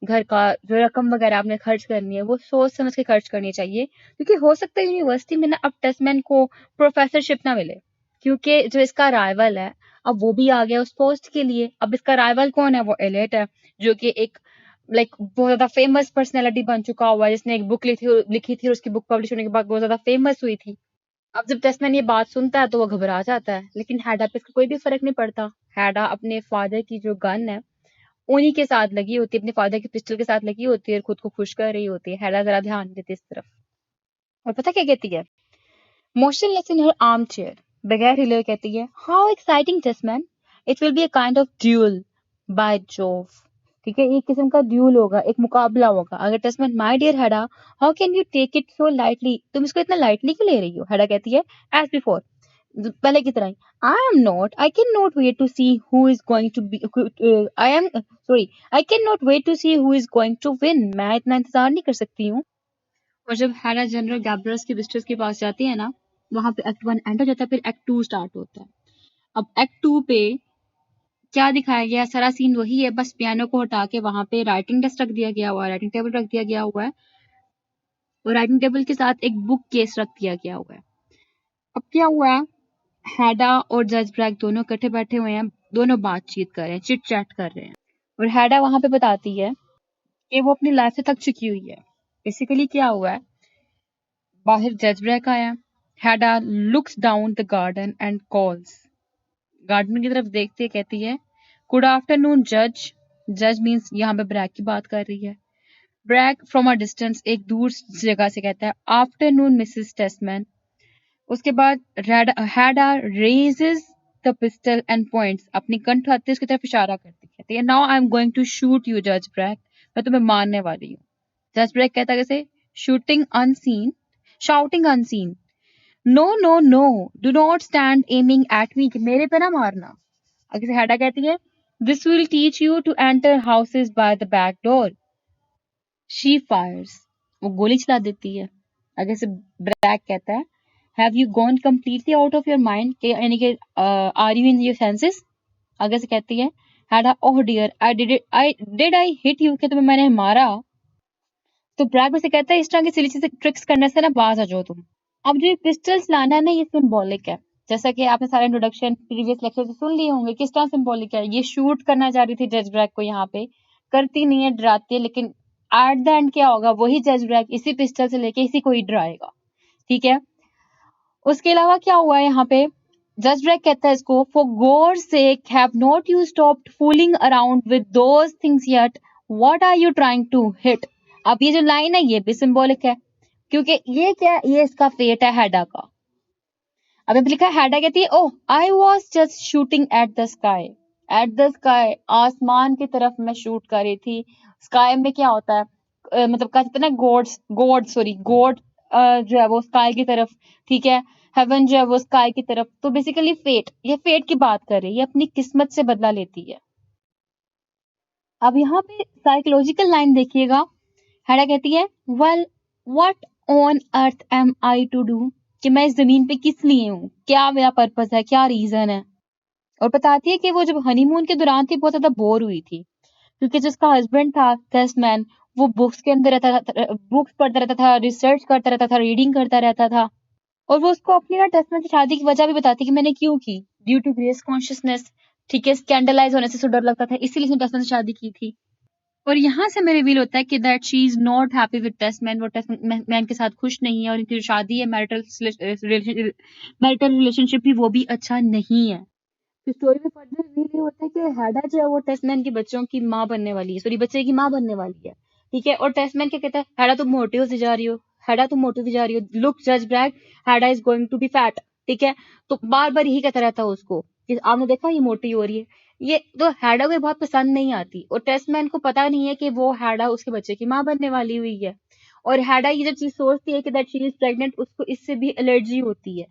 घर का जो रकम वगैरह आपने खर्च करनी है, वो सोच समझ के खर्च करनी चाहिए, क्योंकि हो सकता है यूनिवर्सिटी में ना अब टेस्टमैन को प्रोफेसरशिप ना मिले, क्योंकि जो इसका राइवल है अब वो भी आ गया उस पोस्ट के लिए। अब इसका राइवल कौन है? वो एलिट है, जो कि एक बहुत ज्यादा फेमस पर्सनैलिटी बन चुका हुआ है, जिसने एक बुक लिखी थी और उसकी बुक पब्लिश होने के बाद बहुत ज्यादा फेमस हुई थी। अब जब टेस्टमैन ये बात सुनता है तो वो घबरा जाता है, लेकिन हैडा पे इसका कोई भी फर्क नहीं पड़ता। हैडा अपने फादर की जो गन है उन्हीं के साथ लगी होती है, अपने फादर की पिस्टल के साथ लगी होती है और खुद को खुश कर रही होती है। हैडा जरा ध्यान देती है इस तरफ, और पता क्या कहती है? Motionless in her armchair, बगैर हिले हुए कहती है, how exciting Tesman, it will be a kind of duel, by Jove. ठीक है, एक किस्म का ड्यूल होगा, एक मुकाबला होगा। अगर Tesman, my dear Hedda, how can you take it so lightly, तुम इसको इतना लाइटली क्यों ले रही हो? हेडा कहती है, एज बिफोर, पहले की तरह ही, I am not, I can not wait to see who is going to be, I am sorry, I can not wait to see who is going to win, मैं इतना इंतजार नहीं कर सकती हूँ। और जब हैना जनरल गैब्लर्स के विजिटर्स के पास जाती है ना, वहां पे एक्ट 1 एंड हो जाता है, फिर एक्ट 2 स्टार्ट होता है। अब एक्ट 2 पे क्या दिखाया गया? सारा सीन वही है, बस पियानो को हटा के वहां पे राइटिंग डेस्क रख दिया गया हुआ है, राइटिंग टेबल रख दिया गया हुआ है, और राइटिंग टेबल के साथ एक बुक केस रख दिया गया हुआ है। अब क्या हुआ है? हैडा और जज ब्रैक दोनों इकट्ठे बैठे हुए हैं, दोनों बातचीत कर रहे हैं, चिट चैट कर रहे हैं, और हैडा वहां पे बताती है कि वो अपनी लाइफ से थक चुकी हुई है। बेसिकली क्या हुआ है, बाहर जज ब्रैक आया, Hedda looks down the garden and calls, garden की तरफ देखते कहती है, गुड आफ्टरनून जज। जज मीन्स यहाँ पे ब्रैक की बात कर रही है। ब्रैक फ्रॉम अ डिस्टेंस, एक दूर जगह से कहता है, आफ्टरनून मिसेस टेस्टमैन। उसके बाद Hedda raises the pistol and points, अपनी कंठ हत्या उसकी तरफ इशारा करती कहती है, now I am going to shoot you जज ब्रैक, मैं तुम्हें मारने वाली हूँ। जज ब्रैक कहता है कैसे, shooting unseen, shouting unseen, no no no, do not stand aiming at me, कि मेरे पे ना मारना। आगे से हैडा कहती है, this will teach you to enter houses by the back door. She fires, वो गोली चला देती है। आगे से ब्रैक कहता है, have you gone completely out of your mind, के यानी कि are you in your senses. आगे से कहती है, Hedda, oh dear, I hit you, कि तुम्हें मैंने मारा। तो ब्रैक में से कहता है, इस तरह की सिली से ट्रिक्स करने से ना बाज आ जाओ तुम। अब जो पिस्टल्स लाना है ना, ये सिंबॉलिक है। जैसा कि आपने सारे इंट्रोडक्शन प्रीवियस लेक्चर से सुन लिए होंगे, किस तरह सिंबॉलिक है। ये शूट करना चाह रही थी जज ब्रैक को, यहाँ पे करती नहीं है, डराती है, लेकिन एट द एंड क्या होगा, वही जज ब्रैक इसी पिस्टल से लेके इसी को ही डराएगा। ठीक है, उसके अलावा क्या हुआ है यहाँ पे, जज ब्रैक कहता है इसको, for God sake have not you stopped fooling around with those things yet, what are you trying to hit. अब ये जो लाइन है ये भी सिंबॉलिक है, क्योंकि ये क्या, ये इसका फेट है हैडा का। अब यहाँ पे लिखा है, हैडा कहती है, oh I was just shooting at the sky, at the sky, आसमान की तरफ मैं शूट कर रही थी। स्काई में क्या होता है, मतलब कहते हैं ना, गॉड जो है वो स्काई की तरफ, ठीक है, हेवन जो है वो स्काई की तरफ। तो बेसिकली फेट, ये फेट की बात कर रही है, ये अपनी किस्मत से बदला लेती है। अब यहाँ पे साइकोलॉजिकल लाइन देखिएगा, हैडा कहती है, well what on earth am I to do, कि मैं इस जमीन पे किस लिए हूँ, क्या मेरा पर्पस है, क्या रीजन है। और बताती है कि वो जब हनीमून के दौरान थी बहुत ज्यादा बोर हुई थी, क्योंकि जिसका हस्बैंड था टेस्टमैन, वो बुक्स के अंदर रहता था, बुक्स पढ़ता रहता था, रिसर्च करता रहता था, रीडिंग करता रहता था। और वो उसको अपनी ना टेस्टमैन से शादी की वजह भी बताती कि मैंने क्यों की, ड्यू टू ग्रेस कॉन्शियसनेस। ठीक है, स्कैंडलाइज होने से उसे डर लगता था, इसीलिए उसने टेस्टमैन से शादी की थी। और यहाँ से हमें रिवील होता है कि that she is not happy with Tesman, वो टेस्टमैन के साथ खुश नहीं है, और इनकी जो शादी है, मैरिटल रिलेशनशिप भी वो भी अच्छा नहीं है। तो स्टोरी में फर्दर रिवील ये होता है कि हैडा जो है वो टेस्टमैन के बच्चों की माँ बनने वाली है, सॉरी बच्चे की माँ बनने वाली है। ठीक है, और टेस्टमैन क्या कहता है, हैडा तुम मोटी होती जा रही हो, हैडा तुम मोटी होती जा रही हो, लुक जज Brack, Hedda is going to be fat. ठीक है, तो बार बार यही कहता रहता है उसको कि आपने देखा ये मोटी हो रही है। ये तो हैडा को बहुत पसंद नहीं आती, और टेस्टमैन को पता नहीं है कि वो हैडा उसके बच्चे की माँ बनने वाली हुई है। और हैडा ये जब चीज सोचती है कि दैट शी इज प्रेग्नेंट, उसको इससे भी एलर्जी होती है,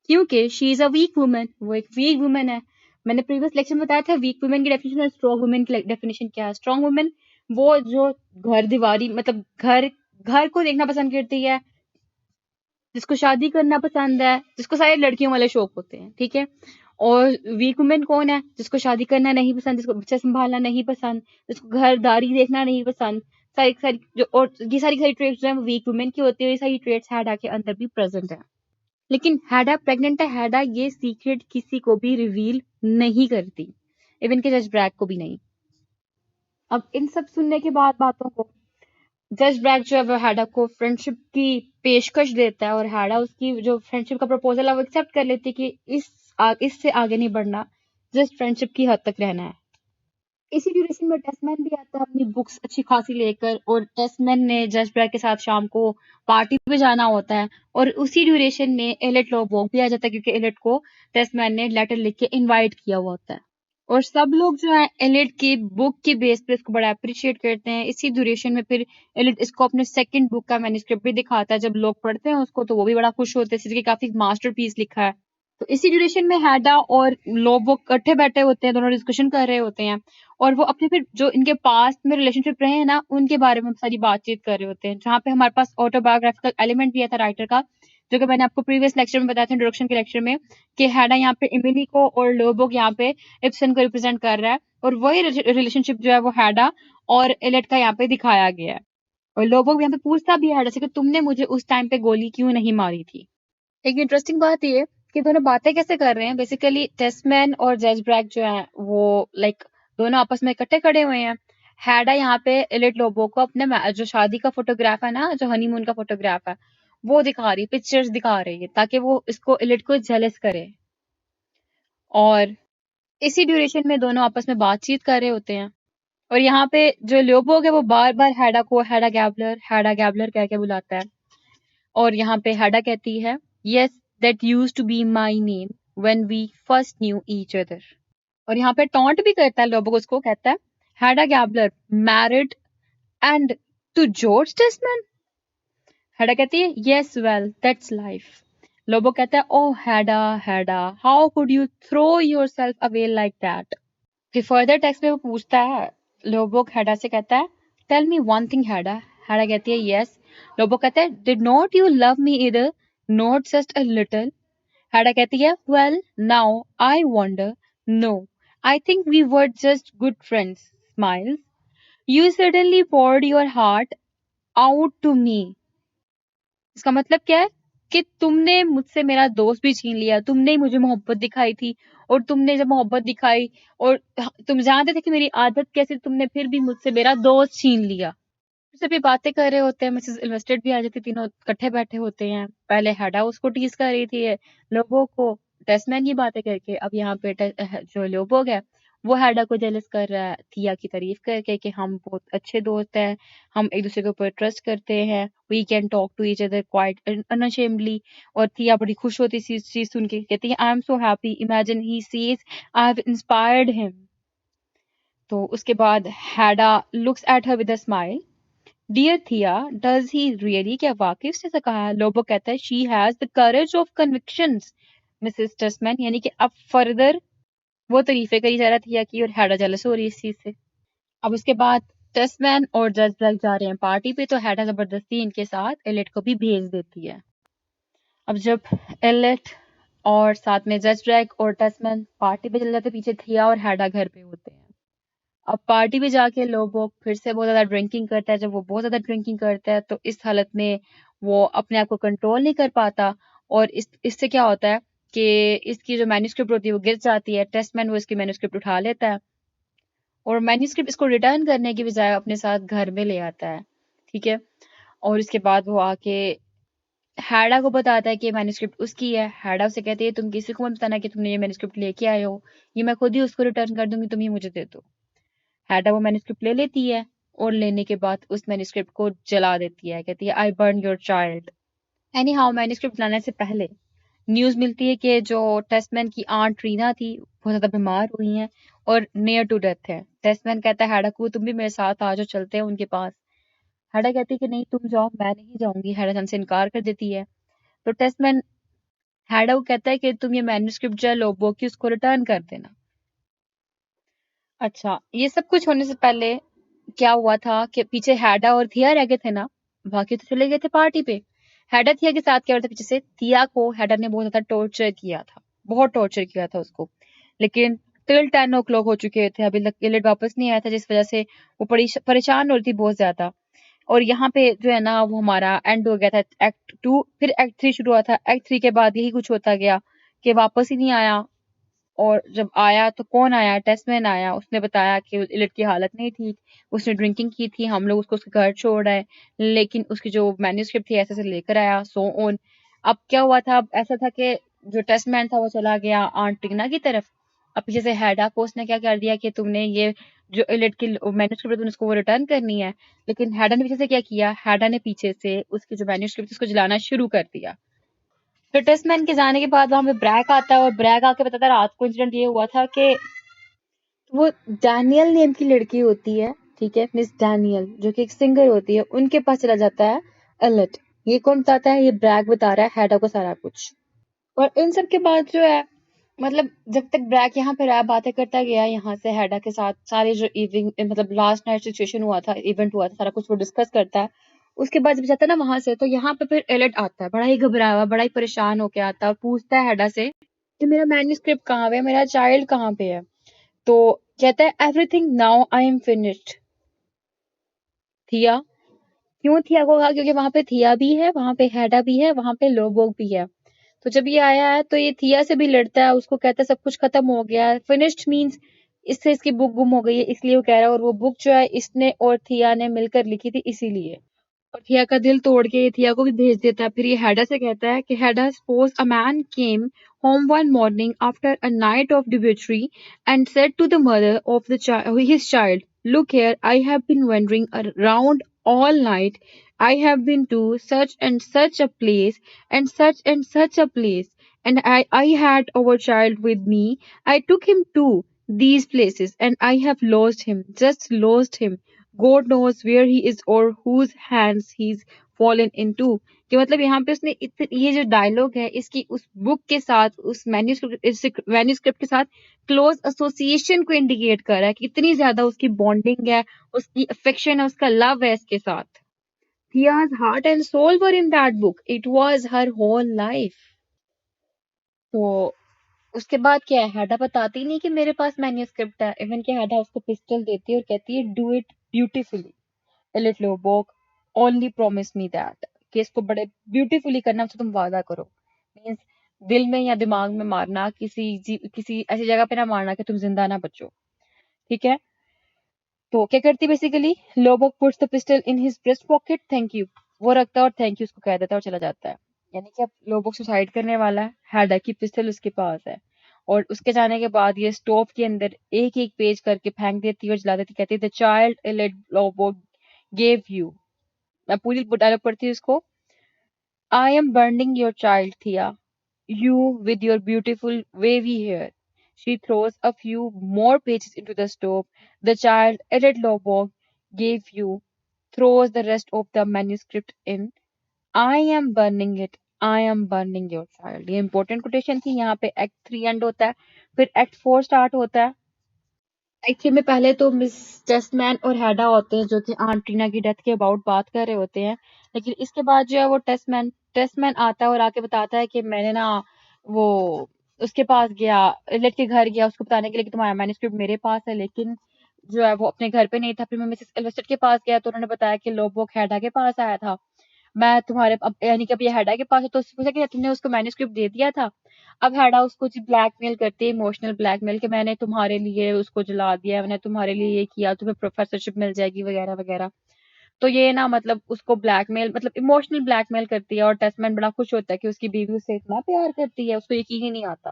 क्योंकि she is a weak woman, वो एक वीक वुमन है। मैंने प्रीवियस लेक्चर में बताया था वीक वुमन की डेफिनेशन और स्ट्रॉन्ग वुमन की डेफिनेशन क्या है। स्ट्रॉन्ग वुमन वो जो घर दीवारी, मतलब घर घर को देखना पसंद करती है, जिसको शादी करना पसंद है, जिसको सारे लड़कियों वाले शौक होते हैं। ठीक है, और वीक वुमेन कौन है, जिसको शादी करना नहीं पसंद, जिसको बच्चा संभालना नहीं पसंद, जिसको घरदारी देखना नहीं पसंद, सारी सारी जो, और ये सारी सारी ट्रेट्स जो है वीक वुमेन की होती है। ये सारी ट्रेट्स हैडा के अंदर भी प्रेजेंट है। लेकिन हैडा प्रेग्नेंट है, हैडा ये सीक्रेट किसी को भी रिवील नहीं करती, इवन के जज ब्रैक को भी नहीं। अब इन सब सुनने के बाद बातों को, जज ब्रैक जो है वो हैडा को फ्रेंडशिप की पेशकश देता है, और हैडा उसकी जो फ्रेंडशिप का प्रपोजल है वो एक्सेप्ट कर लेती है कि इससे आगे नहीं बढ़ना, जस्ट फ्रेंडशिप की हद तक रहना है। इसी ड्यूरेशन में टेस्टमैन भी आता है अपनी बुक्स अच्छी खासी लेकर, और टेस्टमैन ने जज ब्रैक के साथ शाम को पार्टी पे जाना होता है। और उसी ड्यूरेशन में एलिट लोबोग भी आ जाता है, क्योंकि एलिट को टेस्टमैन ने लेटर लिख के इनवाइट किया हुआ होता है। और सब लोग जो है एलिट की बुक के बेस पे इसको बड़ा अप्रिशिएट करते हैं। इसी ड्यूरेशन में फिर एलिट इसको अपने सेकंड बुक का मैन्युस्क्रिप्ट भी दिखाता है। जब लोग पढ़ते हैं उसको तो वो भी बड़ा खुश होते हैं, इसलिए काफी मास्टरपीस लिखा है। तो इसी ड्यूरेशन में हैडा और लोबो इकट्ठे बैठे होते हैं, दोनों डिस्कशन कर रहे होते हैं, और वो अपने फिर जो इनके पास्ट में रिलेशनशिप रहे हैं ना, उनके बारे में सारी बातचीत कर रहे होते हैं, जहाँ पे हमारे पास ऑटोबायोग्राफिकल एलिमेंट भी था राइटर का, जो कि मैंने आपको प्रीवियस लेक्चर में बताया था, इंट्रोडक्शन के लेक्चर में, कि हैडा यहाँ पे इमिली को और लोबो यहाँ पे इब्सन को रिप्रेजेंट कर रहा है, और वही रिलेशनशिप जो है वो हैडा और एलेट का यहाँ पे दिखाया गया है। और लोबो भी यहाँ पे पूछता भी है हैडा से कि तुमने मुझे उस टाइम पे गोली क्यों नहीं मारी थी। एक इंटरेस्टिंग बात ये कि दोनों बातें कैसे कर रहे हैं। बेसिकली टेस्टमैन और जज ब्रैक जो है वो लाइक दोनों आपस में इकट्ठे खड़े हुए हैं। हैडा यहाँ पे एलिट लोबो को अपने जो शादी का फोटोग्राफ है ना, जो हनीमून का फोटोग्राफ है, वो दिखा रही, पिक्चर्स दिखा रही है, ताकि वो इसको एलिट को जेलस करे। और इसी ड्यूरेशन में दोनों आपस में बातचीत कर रहे होते हैं। और यहाँ पे जो लोबोग है वो बार बार हैडा को हैडा गैबलर कह के बुलाता है। और यहाँ पे हैडा कहती है yes that used to be my name when we first knew each other. और यहाँ पे टॉन्ट भी करता है लोबोग, उसको कहता है Hedda Gabler married and to George Tesman. Hedda कहती है yes well that's life. Lovborg कहता है oh Hedda how could you throw yourself away like that. फिर फर्दर टेक्स्ट में वो पूछता है, लोबो हैडा से कहता है tell me one thing Hedda. Hedda कहती है यस। लोबो कहता है did not you love me either not just a little. Hedda कहती है well now I wonder no I think we were just good friends smiles you suddenly poured your heart out to me. इसका मतलब क्या है कि तुमने मुझसे मेरा दोस्त भी छीन लिया, तुमने ही मुझे मोहब्बत दिखाई थी, और तुमने जब मोहब्बत दिखाई और तुम जानते थे कि मेरी आदत कैसी, तुमने फिर भी मुझसे मेरा दोस्त छीन लिया। जब ये बातें कर रहे होते हैं, मिसेस इन्वेस्टेड भी आ जाती, तीनों इकट्ठे बैठे होते हैं। पहले हैडा उसको टीज कर रही थी लोबो को टेस्टमैन की बातें करके, अब यहाँ पे जो लोबोग है वो हैडा को जेलस कर रहा है थिया की तारीफ करके कि हम बहुत अच्छे दोस्त हैं, हम एक दूसरे के ऊपर ट्रस्ट करते हैं, we can talk to each other quite unashamedly. और थिया बड़ी खुश होती है इस चीज सुन के, कहती है I am so happy imagine he sees I have inspired him. तो उसके बाद Hedda looks at her with a smile dear Thea does he really, क्या वाकई उसने ऐसा कहा है। लोबो कहता है she has the courage of convictions Mrs Tesman, यानी कि अब फर्दर वो तारीफें करी जा रहा थिया की और हैडा जेलस हो रही है इस चीज से। अब उसके बाद टेस्मैन और जज ब्रैक जा रहे हैं पार्टी पे, तो हैडा जबरदस्ती इनके साथ एलेट को भी भेज देती है। अब जब एलेट और साथ में जज ब्रैक और टेस्मैन पार्टी पे चले जाते, पीछे थिया और हैडा घर पे होते हैं। अब पार्टी पे जाके लोबोग फिर से बहुत ज्यादा ड्रिंकिंग करता है। जब वो बहुत ज्यादा ड्रिंकिंग करता है तो इस हालत में वो अपने आप को कंट्रोल नहीं कर पाता, और इससे क्या होता है कि इसकी जो मैन्यूस्क्रिप्ट होती है वो गिर जाती है। टेस्टमैन वो इसकी मैन्यूस्क्रिप्ट उठा लेता है और मैन्यूस्क्रिप्ट इसको रिटर्न करने की बजाय अपने साथ घर में ले आता है, ठीक है। और इसके बाद वो आके हैडा को बताता है कि मैन्यूस्क्रिप्ट उसकी है। हैडा उसे कहती है तुम किसी को मत बताना कि तुमने ये मैन्यूस्क्रिप्ट लेके आए हो, ये मैं खुद ही उसको रिटर्न कर दूंगी, तुम ही मुझे दे दो। हैडा वो मैन्यूस्क्रिप्ट ले लेती है और लेने के बाद उस मैन्यूस्क्रिप्ट को जला देती है, कहती है I burn your child. Any how manuscript लाने से पहले न्यूज मिलती है कि जो टेस्टमैन की आंट रीना थी बहुत ज्यादा बीमार हुई हैं और नियर टू डेथ है। टेस्टमैन कहता है हैडा को तुम भी मेरे साथ आ जाओ, चलते हैं उनके पास। हैडा कहती है कि नहीं तुम जाओ, मैं नहीं जाऊंगी। हैडा हमसे इनकार कर देती है। तो टेस्टमैन हैडा को कहता है कि तुम ये मैन्यूस्क्रिप्ट जो है लोबो की उसको रिटर्न कर देना। अच्छा, ये सब कुछ होने से पहले क्या हुआ था कि पीछे हैडा और थिया रह गए थे ना, बाकी तो चले गए थे पार्टी पे। हैडा थिया के साथ क्या हो रहा था पीछे से, थिया को हैडा ने बहुत ज्यादा टॉर्चर किया था, बहुत टॉर्चर किया था उसको। लेकिन टिल 10 o'clock हो चुके थे, अभी तक एलिट वापस नहीं आया था, जिस वजह से वो बड़ी परेशान हो रही थी बहुत ज्यादा। और यहाँ पे जो है ना वो हमारा एंड हो गया था एक्ट 2, फिर एक्ट 3 शुरू हुआ था। एक्ट 3 के बाद यही कुछ होता गया कि वापस ही नहीं आया। और जब आया तो कौन आया, टेस्टमैन आया, उसने बताया कि इलिट की हालत नहीं ठीक, उसने ड्रिंकिंग की थी, हम लोग उसको उसके घर छोड़ आए, लेकिन उसकी जो मैन्यूस्क्रिप्ट थी ऐसे से लेकर आया, सो ऑन। अब क्या हुआ था, अब ऐसा था कि जो टेस्टमैन था वो चला गया आंट टीना की तरफ। अब पीछे से हैडा को उसने क्या कर दिया कि तुमने ये जो इलिट की मैन्यूस्क्रिप्ट तुमने उसको वो रिटर्न करनी है। लेकिन हैडा ने पीछे से क्या किया, हैडा ने पीछे से उसकी जो मैन्यूस्क्रिप्ट उसको जलाना शुरू कर दिया। फिर टेस्टमैन के जाने के बाद वहां पे ब्रैक आता है और ब्रैक आके बताता है रात को इंसिडेंट ये हुआ था कि वो डैनियल नेम की लड़की होती है, ठीक है, मिस डैनियल जो कि एक सिंगर होती है, उनके पास चला जाता है एलिट। ये कौन बताता है, ये ब्रैक बता रहा है हैडा को सारा कुछ। और इन सब के बाद जो है मतलब जब तक ब्रैक यहाँ पे रहा बातें करता गया यहाँ से हैडा के साथ सारे जो इवनिंग मतलब लास्ट नाइट सिचुएशन हुआ था, इवेंट हुआ था, सारा कुछ वो डिस्कस करता है। उसके बाद जब जाता है ना वहां से, तो यहाँ पे फिर एलिट आता है बड़ा ही घबराया हुआ, बड़ा ही परेशान होके आता है और पूछता है हैडा से कि मेरा मैन्यूस्क्रिप्ट कहाँ पे है, मेरा चाइल्ड कहाँ पे है। तो कहता है everything now I M finished. थिया, क्यों थिया को कहा, क्योंकि वहां पे थिया भी है, वहां पे हैडा भी है, वहां पे लोबोग भी है। तो जब ये आया है तो ये थिया से भी लड़ता है, उसको कहता है सब कुछ खत्म हो गया है। फिनिश्ड मींस इससे इसकी बुक गुम हो गई है, इसलिए वो कह रहा है। और वो बुक जो है इसने और थिया ने मिलकर लिखी थी इसीलिए। और थिया का दिल तोड़ के ये थिया को भी भेज देता है। फिर ये हैडा से कहता है कि Hedda suppose a man came home one morning after a night of debauchery and said to the mother of his child Look here, I have been wandering around all night. I have been to such and such a place and such a place. And I had our child with me. I took him to these places and I have lost him, just lost him. God knows where he is or whose hands he's fallen into. कि मतलब यहाँ पे उसने ये जो dialogue है इसकी उस बुक के साथ उस मैन्यूस्क्रिप्ट के साथ क्लोज एसोसिएशन को इंडिकेट कर रहा है कि इतनी ज्यादा उसकी बॉन्डिंग है, उसकी अफेक्शन है, उसका लव है इसके साथ. Thia's heart and soul were in that book. It was her whole life. तो उसके बाद क्या है, हैडा बताती नहीं कि मेरे पास मैन्यूस्क्रिप्ट है. इवन कि हैडा उसको पिस्टल देती है और कहती है do it beautifully Eilert Lovborg, only promise me that, कि इसको बड़े ब्यूटीफुली करना, उससे तुम वादा करो. मीन्स दिल में या दिमाग में मारना, किसी ऐसी जगह पे ना मारना कि तुम जिंदा ना बचो. ठीक है. तो क्या करती basically, Lovborg puts the pistol in his breast pocket, thank you वो रखता है और थैंक यू उसको कह देता है और चला जाता है. यानी कि अब लोबोक सुसाइड करने वाला है, हैडा की पिस्टल उसके पास है और उसके जाने के बाद ये स्टोव के अंदर एक एक पेज करके फेंक देती है और जला देती, कहती है द चाइल्ड लोबोक गेव यू. मैं पूरी डायलॉग पढ़ती हूँ इसको. I am burning your child, Thea. You with your beautiful wavy hair. She throws a few more pages into the stove. The child, Edith Lobog, gave you, throws the rest of the manuscript in. I am burning it. I am burning your child. ये important quotation थी. यहाँ पे Act 3 end होता है. फिर Act 4 start होता है. Actually में पहले तो मिस टेस्टमैन और हैडा होते हैं जो कि आंट टीना की डेथ के अबाउट बात कर रहे होते हैं. लेकिन इसके बाद जो है वो टेस्टमैन आता है और आके बताता है कि मैंने ना वो उसके पास गया, एलियट के घर गया उसको बताने के लिए कि तुम्हारा मैन्युस्क्रिप्ट मेरे पास है, लेकिन जो है वो अपने घर पे नहीं था. फिर मैं मिसेस एल्वेस्टेड के पास गया तो उन्होंने बताया कि लोबोक हैडा के पास आया था. मैं तुम्हारे अब यानी कि अब ये हैडा के पास है तो उससे पूछा कि तुमने उसको मैन्युस्क्रिप्ट दे दिया था. अब हैडा उसको जी ब्लैकमेल करती है, इमोशनल ब्लैकमेल, कि मैंने तुम्हारे लिए उसको जला दिया, मैंने तुम्हारे लिए ये किया, तुम्हें प्रोफेसरशिप मिल जाएगी वगैरह वगैरह. तो ये ना मतलब उसको ब्लैकमेल मतलब इमोशनल ब्लैकमेल करती है और टेस्टमैन बड़ा खुश होता है कि उसकी बीवी उससे इतना प्यार करती है, उसको यकीन ही नहीं आता.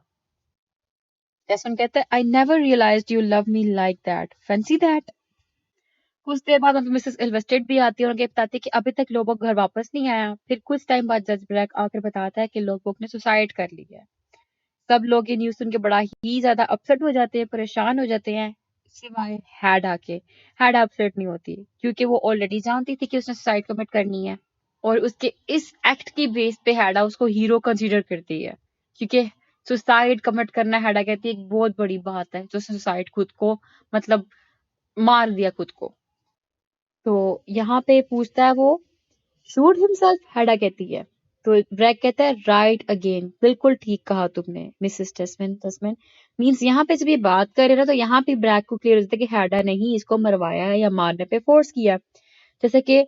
टेस्टमैन कहता है I never realised you love me like that, fancy that. कुछ देर बाद मिसेस एल्वेस्टेड भी आती है और उनके बताती है कि अभी तक लोबोक घर वापस नहीं आया. फिर कुछ टाइम बाद जज ब्रैक आकर बताता है कि लोबोक ने सुसाइड कर ली है. सब लोग ये न्यूज सुन के बड़ा ही ज्यादा अपसेट हो जाते हैं, परेशान हो जाते हैं, सिवाय हैडा के. हैडा अपसेट नहीं होती क्योंकि वो ऑलरेडी जानती थी कि उसने सुसाइड कमिट करनी है और उसके इस एक्ट की बेस पे हैडा उसको हीरो कंसीडर करती है. क्योंकि सुसाइड कमिट करना हैडा कहती है एक बहुत बड़ी बात है, जो सुसाइड खुद को मतलब मार दिया खुद को. तो यहाँ पे पूछता है वो शूट हिमसेल्फ, हैडा कहती है. तो ब्रैक कहता है राइट अगेन, बिल्कुल ठीक कहा तुमने मिसेस टेस्मैन. मींस यहाँ पे जब ये बात कर रहे ना तो यहाँ पे ब्रैक को क्लियर हो जाता है कि हैडा ने ही इसको मरवाया है या मारने पे फोर्स किया. जैसे कि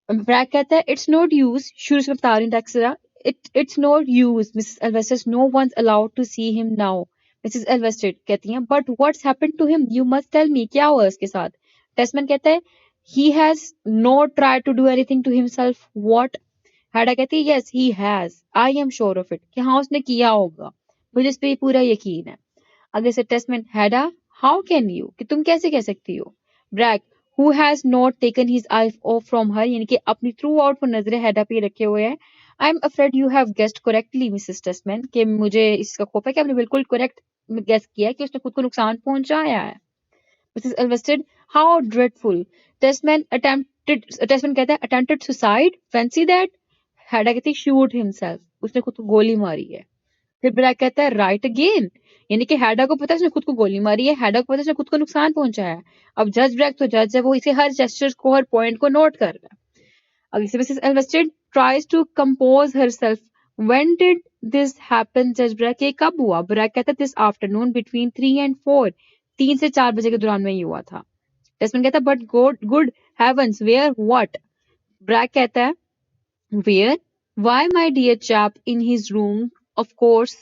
ब्रैक कहता है इट्स नॉट यूज, शुरू से बता रही हूँ एक्सरा, it's not use Mrs Elvsted, no one's allowed to see him now. Mrs Elvsted कहती हैं but what's happened to him, you must tell me, क्या हुआ उसके साथ. टेस्मैन कहता है he has not tried to do anything to himself. What? हैडा कहती है yes he has, I am sure of it, कि हाँ उसने किया होगा, मुझे इस पे पूरा यकीन है. आगे से Tesman Hedda how can you, कि तुम कैसे कह सकती हो. Brack who has not taken his eye off from her, यानी कि अपनी थ्रू आउट वो नजरें हैडा पे रखे हुए हैं. I am afraid you have guessed correctly Mrs Tesman, कि मुझे इसका खौफ है कि आपने बिल्कुल करेक्ट गेस किया है कि उसने खुद को नुकसान पहुंचाया है. Mrs. Elveston, how dreadful. Testman कहता है attempted suicide, fancy that. हैडा कहती है shoot himself, उसने खुद को गोली मारी है. फिर ब्रैक कहता है right again, यानी कि हैडा को पता है उसने खुद को गोली मारी है, हैडा को पता है उसने खुद को नुकसान पहुंचाया है. अब जज ब्रैक तो जज है, वो इसे हर जेस्चर को हर पॉइंट को नोट कर रहा है. अब इसे Mrs Elvsted tries to compose herself. When did this happen, जज ब्रैक, ये कब हुआ. ब्रैक कहता है this afternoon between 3 and 4, 3 से 4 बजे के दौरान में ही हुआ था. टेस्टमैन कहता है but good heavens where what. Brack कहता है where, why my dear chap in his room of course.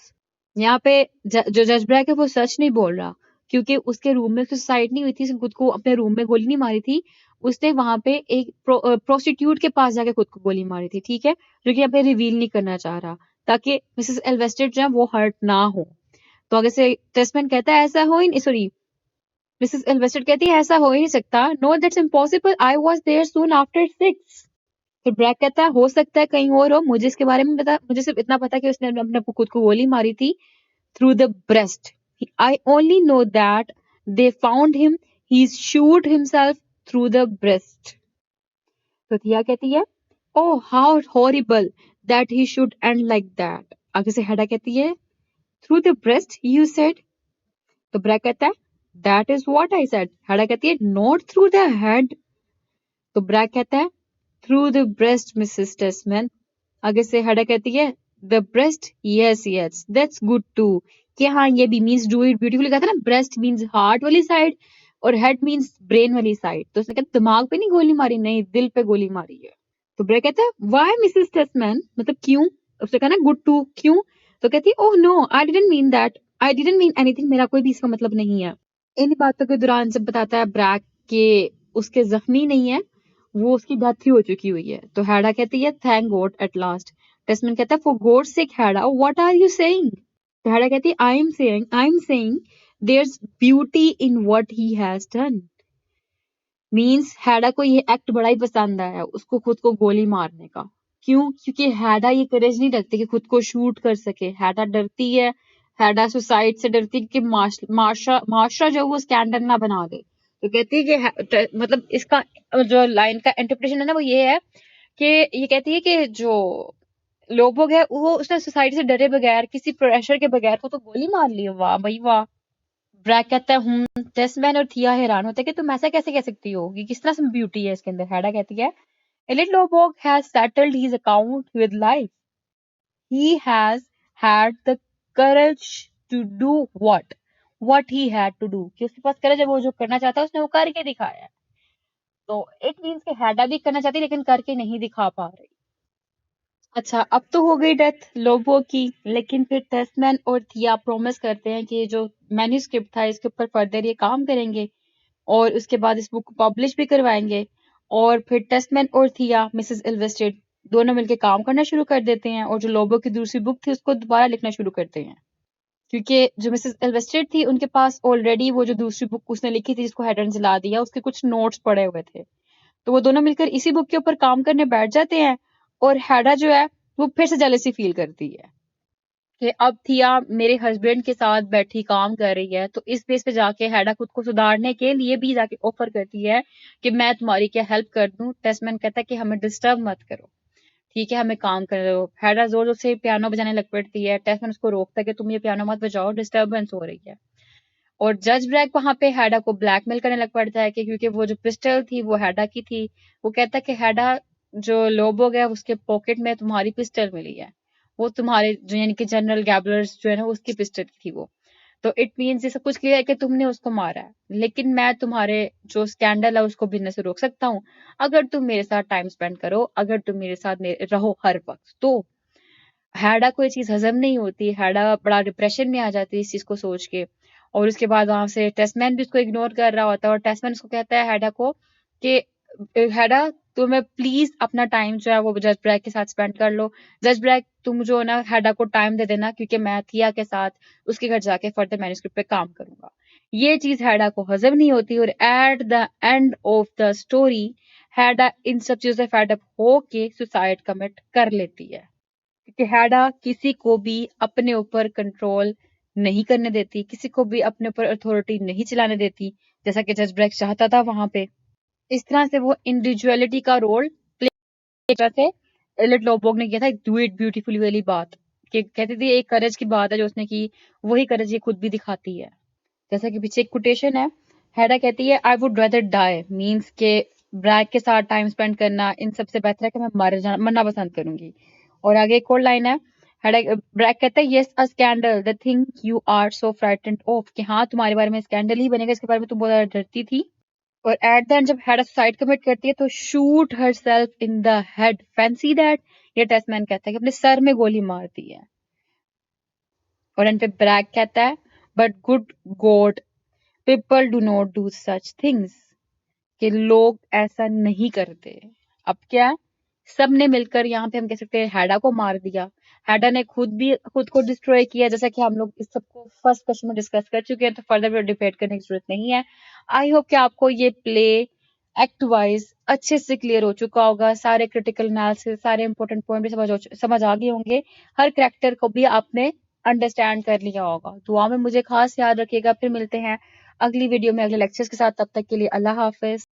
यहाँ पे जो जज ब्रैक है वो सच नहीं बोल रहा क्योंकि उसके रूम में सुसाइड नहीं हुई थी, उसने खुद को अपने रूम में गोली नहीं मारी थी, उसने वहां पे एक प्रोस्टिट्यूट के पास जाके खुद को गोली मारी थी. ठीक है, जो कि यहाँ पे रिवील नहीं करना चाह रहा ताकि मिसेस एल्वेस्टेड जो है वो हर्ट ना हो. तो आगे से टेस्टमैन कहता है ऐसा हो ही नहीं, सॉरी मिसेस इल्वेस्टेड कहती है ऐसा हो ही नहीं सकता, no that's impossible, I was there soon after 6। फिर ब्रैक कहता है हो सकता है कहीं और हो, मुझे इसके बारे में पता, मुझे सिर्फ इतना पता कि उसने अपने खुद को गोली मारी थी through the breast. I only know that they found him. He shoot himself through the breast. तो थिया कहती है oh how horrible that he should end like that. आगे से हेडा कहती है through the breast you said. तो brake कहता है that is what I said. हेडा कहती है not through the head. तो ब्रैक कहता है through the breast Mrs. Tessman. आगे से हेडा कहती है the breast yes that's good too. कि हाँ ये भी मीन्स डू इट ब्यूटीफुली कहता है ना, ब्रेस्ट मीन्स हार्ट वाली साइड और हेड मीन्स ब्रेन वाली साइड। तो उसने कहा दिमाग पे नहीं गोली मारी, नहीं दिल पे गोली मारी है। तो ब्रे कहता है व्हाई मिसेस टेस्टमैन, मतलब क्यों? उसने कहा ना गुड टू, क्यों? तो कहती है oh no I didn't mean that, I didn't mean anything, मेरा कोई भी इसका मतलब नहीं है। इन बातों के दौरान जब बताता है ब्रैक के उसके जख्मी नहीं है, वो उसकी डेथ ही हो चुकी हुई है। तो हैडा कहती है thank God at last. Tesman कहता है for God sake Hedda what are you saying? तो हैडा कहती है I am saying there's beauty in what he has done. Means Hedda को ये एक्ट बड़ा ही पसंद आया उसको खुद को गोली मारने का। क्यों? क्योंकि हैडा ये करेज नहीं रखती कि खुद को शूट कर सके। हैडा डरती है, हैडा सुसाइड से डरती है कि माशरा जो वो स्कैंडल ना बना दे। तो कहती है कि मतलब इसका जो लाइन का इंटरप्रिटेशन है ना वो ये है कि ये कहती है कि जो लोग है वो उसने सोसाइटी से डरे बगैर किसी प्रेशर के बगैर वो तो गोली मार ली। वाह भाई वाह। ब्रैक कहता है टेस्टमैन और थिया हैरान होते हैं कि तुम ऐसा कैसे कह सकती हो, कि किस तरह से ब्यूटी है इसके अंदर। हैडा कहती है Eilert Lovborg has settled his account with life, he has had the courage to do what he had to do, कि उसके पास करेज है, वो जो करना चाहता है उसने वो करके दिखाया है। तो इट मींस कि हैडा भी करना चाहती है लेकिन करके नहीं दिखा पा रही। अच्छा अब तो हो गई डेथ लोबो की, लेकिन फिर टेस्टमैन और थिया प्रॉमिस करते हैं कि जो मैन्यूस्क्रिप्ट था इसके ऊपर फर्दर ये काम करेंगे और उसके बाद इस बुक को पब्लिश भी करवाएंगे। और फिर टेस्टमैन और थिया मिसेस इल्वेस्टेड दोनों मिलकर काम करना शुरू कर देते हैं और जो लोबो की दूसरी बुक थी उसको दोबारा लिखना शुरू करते हैं। क्योंकि जो मिसेस इल्वेस्टेड थी उनके पास ऑलरेडी वो जो दूसरी बुक उसने लिखी थी जिसको हेडर जला दिया उसके कुछ नोट्स पड़े हुए थे। तो वो दोनों मिलकर इसी बुक के ऊपर काम करने बैठ जाते हैं और हैडा जो है वो फिर से जेलसी फील करती है कि अब थिया मेरे हस्बैंड के साथ बैठी काम कर रही है। तो इस बेस पे जाके हैडा खुद को सुधारने के लिए भी जाके ऑफर करती है कि मैं तुम्हारी क्या हेल्प कर दूं। टेस्टमैन कहता है कि हमें डिस्टर्ब मत करो, ठीक है हमें काम कर दो। हैडा जोर जोर से पियानो बजाने लग पड़ती है, टेस्टमैन उसको रोकता है कि तुम ये पियानो मत बजाओ, डिस्टर्बेंस हो रही है। और जज ब्रैक वहां पे हैडा को ब्लैकमेल करने लग पड़ता है कि क्योंकि वो जो पिस्टल थी वो हैडा की थी। वो कहता है कि हैडा जो लोबोग है उसके पॉकेट में तुम्हारी पिस्टल मिली है, वो तुम्हारे जो यानी कि जनरल गैबलर्स जो है ना उसकी पिस्टल थी वो। तो इट मीन्स ये सब कुछ क्लियर है कि तुमने उसको मारा है, लेकिन मैं तुम्हारे जो स्कैंडल है उसको भिड़ने से रोक सकता हूँ अगर तुम मेरे साथ टाइम स्पेंड करो, अगर तुम मेरे साथ रहो हर वक्त। तो हैडा को ये चीज हजम नहीं होती, हैडा बड़ा डिप्रेशन में आ जाती है इस चीज को सोच के। और उसके बाद वहां से टेस्टमैन भी उसको इग्नोर कर रहा होता है और टेस्टमैन उसको कहता है हैडा को कि हैडा तुम्हें प्लीज अपना टाइम जो है वो जज ब्रैक के साथ स्पेंड कर लो। जज ब्रैक तुम जो है ना हैडा को टाइम दे देना क्योंकि मैं थिया के साथ उसके घर जाके फर्दर मैन्यूस्क्रिप्ट पे काम करूंगा। ये चीज हैडा को हजम नहीं होती और at the end of the story Hedda इन सब चीजों से फेड अप होके सुसाइड कमिट कर लेती है। क्योंकि हैडा किसी को भी अपने ऊपर कंट्रोल नहीं करने देती, किसी को भी अपने ऊपर अथॉरिटी नहीं चलाने देती, जैसा कि जज ब्रैक चाहता था वहां पे। इस तरह से वो इंडिविजुअलिटी का रोल प्ले करते एलिट लोबोग ने किया था डू इट ब्यूटीफुली वाली बात, कि कहती थी एक करेज की बात है जो उसने की, वही करेज ये खुद भी दिखाती है। जैसा कि पीछे एक कोटेशन है, हैडा कहती है I would rather die, means के ब्रैक के साथ टाइम स्पेंड करना इन सबसे बेहतर है कि मैं मरना पसंद करूंगी। और आगे एक और लाइन है, ब्रैक कहता है yes a scandal the thing you are so frightened of, कि हाँ तुम्हारे बारे में स्कैंडल ही बनेगा, इसके बारे में तुम बहुत ज्यादा डरती थी। और एट द एंड जब हैडा सुसाइड कमिट करती है तो shoot her self in the head, fancy that, ये टेस्टमैन कहता है कि अपने सर में गोली मारती है। और एंड पे ब्रैक कहता है but good God people do not do such things, कि लोग ऐसा नहीं करते। अब क्या, सब ने मिलकर यहाँ पे हम कह सकते हैं हैडा को मार दिया। हैडा ने खुद को डिस्ट्रॉय किया, जैसा कि हम लोग इस सबको फर्स्ट क्वेश्चन में डिस्कस कर चुके हैं, तो फर्दर डिबेट करने की जरूरत नहीं है। आई होप कि आपको ये प्ले एक्ट वाइज अच्छे से क्लियर हो चुका होगा, सारे क्रिटिकल एनालिसिस, सारे इंपॉर्टेंट पॉइंट भी समझ आ गए होंगे, हर कैरेक्टर को भी आपने अंडरस्टैंड कर लिया होगा। दुआ में मुझे खास याद रखिएगा। फिर मिलते हैं अगली वीडियो में अगले लेक्चर्स के साथ। तब तक के लिए अल्लाह हाफिज।